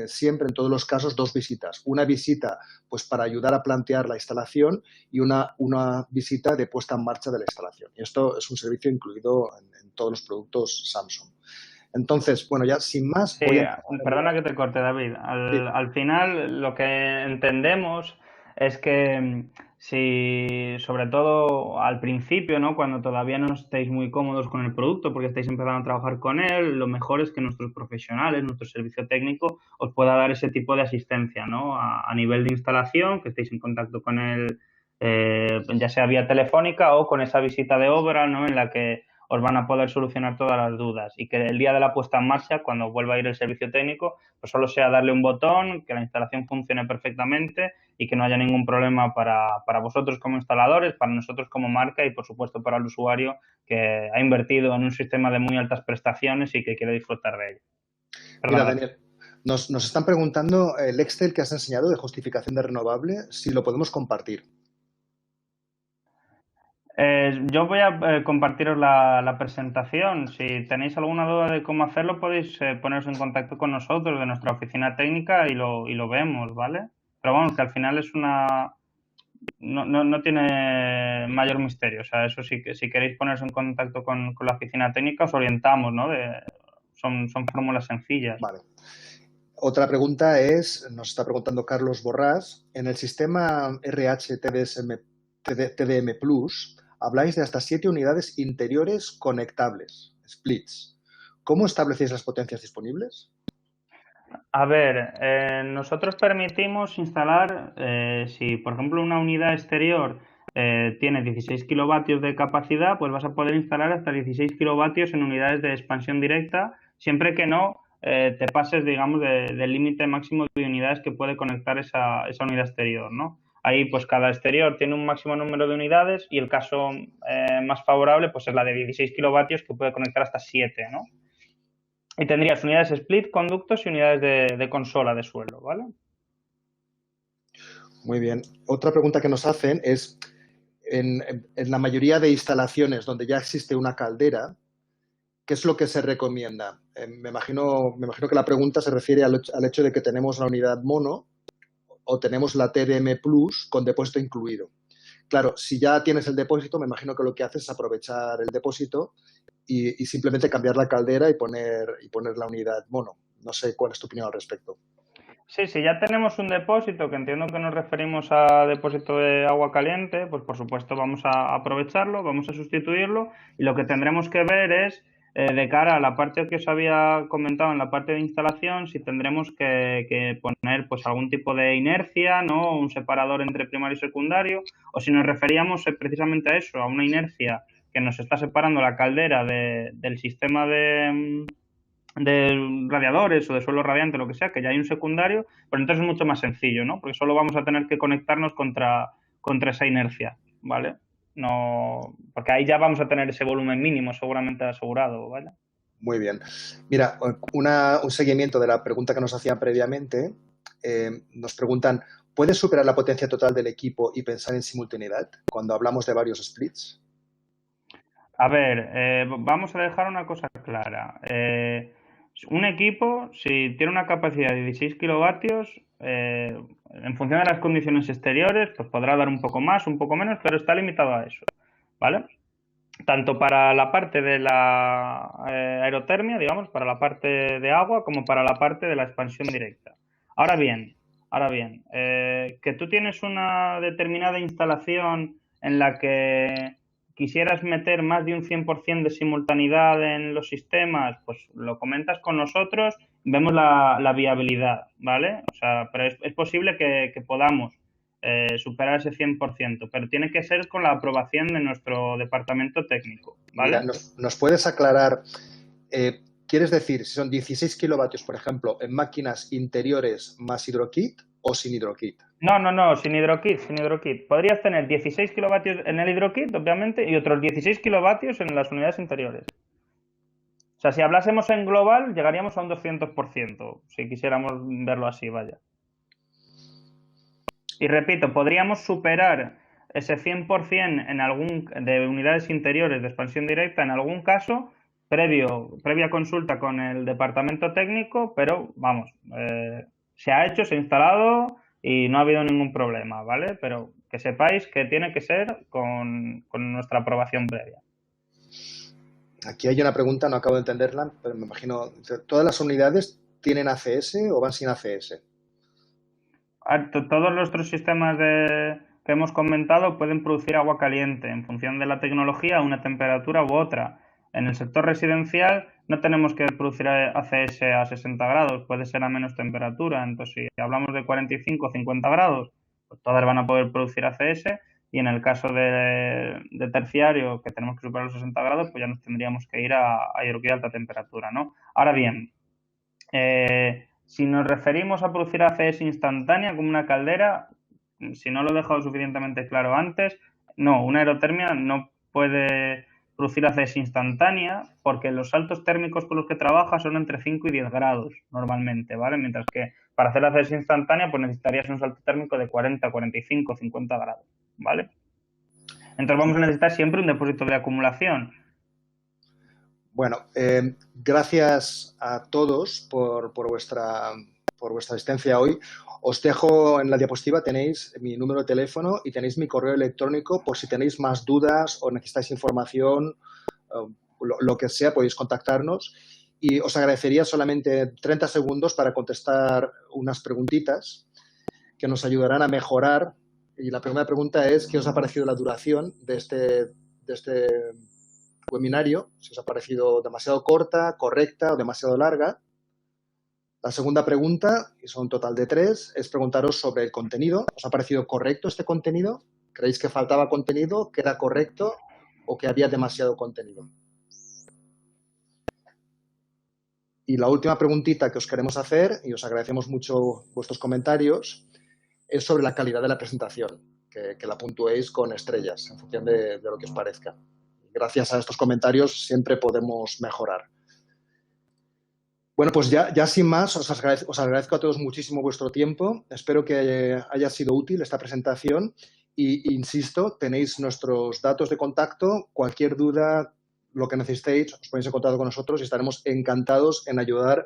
siempre en todos los casos 2 visitas. Una visita pues para ayudar a plantear la instalación y una visita de puesta en marcha de la instalación. Y esto es un servicio incluido en todos los productos Samsung. Entonces, bueno, ya sin más... Sí, perdona que te corte, David. Al final lo que entendemos es que si, sobre todo al principio, ¿no? Cuando todavía no estéis muy cómodos con el producto porque estáis empezando a trabajar con él, lo mejor es que nuestros profesionales, nuestro servicio técnico, os pueda dar ese tipo de asistencia, ¿no? A nivel de instalación, que estéis en contacto con él, ya sea vía telefónica o con esa visita de obra, ¿no? En la que os van a poder solucionar todas las dudas y que el día de la puesta en marcha, cuando vuelva a ir el servicio técnico, pues solo sea darle un botón, que la instalación funcione perfectamente y que no haya ningún problema para vosotros como instaladores, para nosotros como marca y, por supuesto, para el usuario que ha invertido en un sistema de muy altas prestaciones y que quiere disfrutar de ello. Mira, Perdona. Daniel, nos están preguntando el Excel que has enseñado de justificación de renovable, si lo podemos compartir. Yo voy a compartiros la presentación. Si tenéis alguna duda de cómo hacerlo, podéis poneros en contacto con nosotros de nuestra oficina técnica y lo vemos, ¿vale? Pero vamos, que al final es una... No tiene mayor misterio. O sea, eso sí que si queréis poneros en contacto con la oficina técnica, os orientamos, ¿no? Son fórmulas sencillas. Vale. Otra pregunta es, nos está preguntando Carlos Borrás, en el sistema RH TDM Plus habláis de hasta 7 unidades interiores conectables, splits. ¿Cómo establecéis las potencias disponibles? A ver, nosotros permitimos instalar, si por ejemplo una unidad exterior tiene 16 kilovatios de capacidad, pues vas a poder instalar hasta 16 kilovatios en unidades de expansión directa, siempre que no te pases, digamos, del límite máximo de unidades que puede conectar esa unidad exterior, ¿no? Ahí, pues cada exterior tiene un máximo número de unidades y el caso más favorable, pues es la de 16 kilovatios que puede conectar hasta 7, ¿no? Y tendrías unidades split, conductos y unidades de consola de suelo, ¿vale? Muy bien. Otra pregunta que nos hacen es, en la mayoría de instalaciones donde ya existe una caldera, ¿qué es lo que se recomienda? Me imagino que la pregunta se refiere al hecho de que tenemos la unidad mono o tenemos la TDM Plus con depósito incluido. Claro, si ya tienes el depósito, me imagino que lo que haces es aprovechar el depósito y simplemente cambiar la caldera y poner la unidad mono. No sé cuál es tu opinión al respecto. Sí, si ya tenemos un depósito, que entiendo que nos referimos a depósito de agua caliente, pues por supuesto vamos a aprovecharlo, vamos a sustituirlo y lo que tendremos que ver es, de cara a la parte que os había comentado en la parte de instalación, si tendremos que poner pues algún tipo de inercia, ¿no? Un separador entre primario y secundario, o si nos referíamos precisamente a eso, a una inercia que nos está separando la caldera del sistema de radiadores o de suelo radiante, lo que sea, que ya hay un secundario, pero entonces es mucho más sencillo, ¿no? Porque solo vamos a tener que conectarnos contra esa inercia, ¿vale? No, porque ahí ya vamos a tener ese volumen mínimo seguramente asegurado, ¿vale? Muy bien. Mira, un seguimiento de la pregunta que nos hacían previamente. Nos preguntan, ¿puedes superar la potencia total del equipo y pensar en simultaneidad cuando hablamos de varios splits? A ver, vamos a dejar una cosa clara. Un equipo, si tiene una capacidad de 16 kilovatios, en función de las condiciones exteriores, pues podrá dar un poco más, un poco menos, pero está limitado a eso, ¿vale? Tanto para la parte de la aerotermia, digamos, para la parte de agua, como para la parte de la expansión directa. Ahora bien, que tú tienes una determinada instalación en la que quisieras meter más de un 100% de simultaneidad en los sistemas, pues lo comentas con nosotros, vemos la viabilidad, ¿vale? O sea, pero es posible que podamos superar ese 100%, pero tiene que ser con la aprobación de nuestro departamento técnico, Mira, ¿vale? nos puedes aclarar, ¿quieres decir si son 16 kilovatios, por ejemplo, en máquinas interiores más hidrokit o sin hidrokit? No, sin hidrokit, sin hidrokit. Podrías tener 16 kilovatios en el hidrokit, obviamente, y otros 16 kilovatios en las unidades interiores. O sea, si hablásemos en global, llegaríamos a un 200%, si quisiéramos verlo así, vaya. Y repito, podríamos superar ese 100% de unidades interiores de expansión directa en algún caso, previa consulta con el departamento técnico, pero vamos, se ha hecho, se ha instalado y no ha habido ningún problema, ¿vale? Pero que sepáis que tiene que ser con nuestra aprobación previa. Aquí hay una pregunta, no acabo de entenderla, pero me imagino, ¿todas las unidades tienen ACS o van sin ACS? Todos nuestros sistemas que hemos comentado pueden producir agua caliente en función de la tecnología a una temperatura u otra. En el sector residencial no tenemos que producir ACS a 60 grados, puede ser a menos temperatura. Entonces, si hablamos de 45 o 50 grados, pues todas van a poder producir ACS. Y en el caso de terciario, que tenemos que superar los 60 grados, pues ya nos tendríamos que ir a hidroquía a alta temperatura, ¿no? Ahora bien, si nos referimos a producir ACS instantánea como una caldera, si no lo he dejado suficientemente claro antes, no, una aerotermia no puede producir ACS instantánea porque los saltos térmicos con los que trabaja son entre 5 y 10 grados normalmente, ¿vale? Mientras que para hacer ACS instantánea pues necesitarías un salto térmico de 40, 45, 50 grados, ¿vale? Entonces vamos a necesitar siempre un depósito de acumulación. Bueno, gracias a todos por vuestra asistencia hoy. Os dejo en la diapositiva, tenéis mi número de teléfono y tenéis mi correo electrónico por si tenéis más dudas o necesitáis información, lo que sea, podéis contactarnos. Y os agradecería solamente 30 segundos para contestar unas preguntitas que nos ayudarán a mejorar. Y la primera pregunta es, ¿qué os ha parecido la duración de este webinario? Si os ha parecido demasiado corta, correcta o demasiado larga. La segunda pregunta, y son un total de 3, es preguntaros sobre el contenido. ¿Os ha parecido correcto este contenido? ¿Creéis que faltaba contenido, que era correcto o que había demasiado contenido? Y la última preguntita que os queremos hacer, y os agradecemos mucho vuestros comentarios, es sobre la calidad de la presentación, que la puntuéis con estrellas en función de lo que os parezca. Gracias a estos comentarios siempre podemos mejorar. Bueno, pues ya sin más, os agradezco a todos muchísimo vuestro tiempo. Espero que haya sido útil esta presentación y, insisto, tenéis nuestros datos de contacto. Cualquier duda, lo que necesitéis, os ponéis en contacto con nosotros y estaremos encantados en ayudar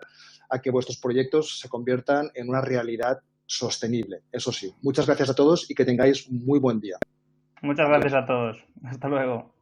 a que vuestros proyectos se conviertan en una realidad sostenible. Eso sí, muchas gracias a todos y que tengáis muy buen día. Muchas gracias a todos. Hasta luego.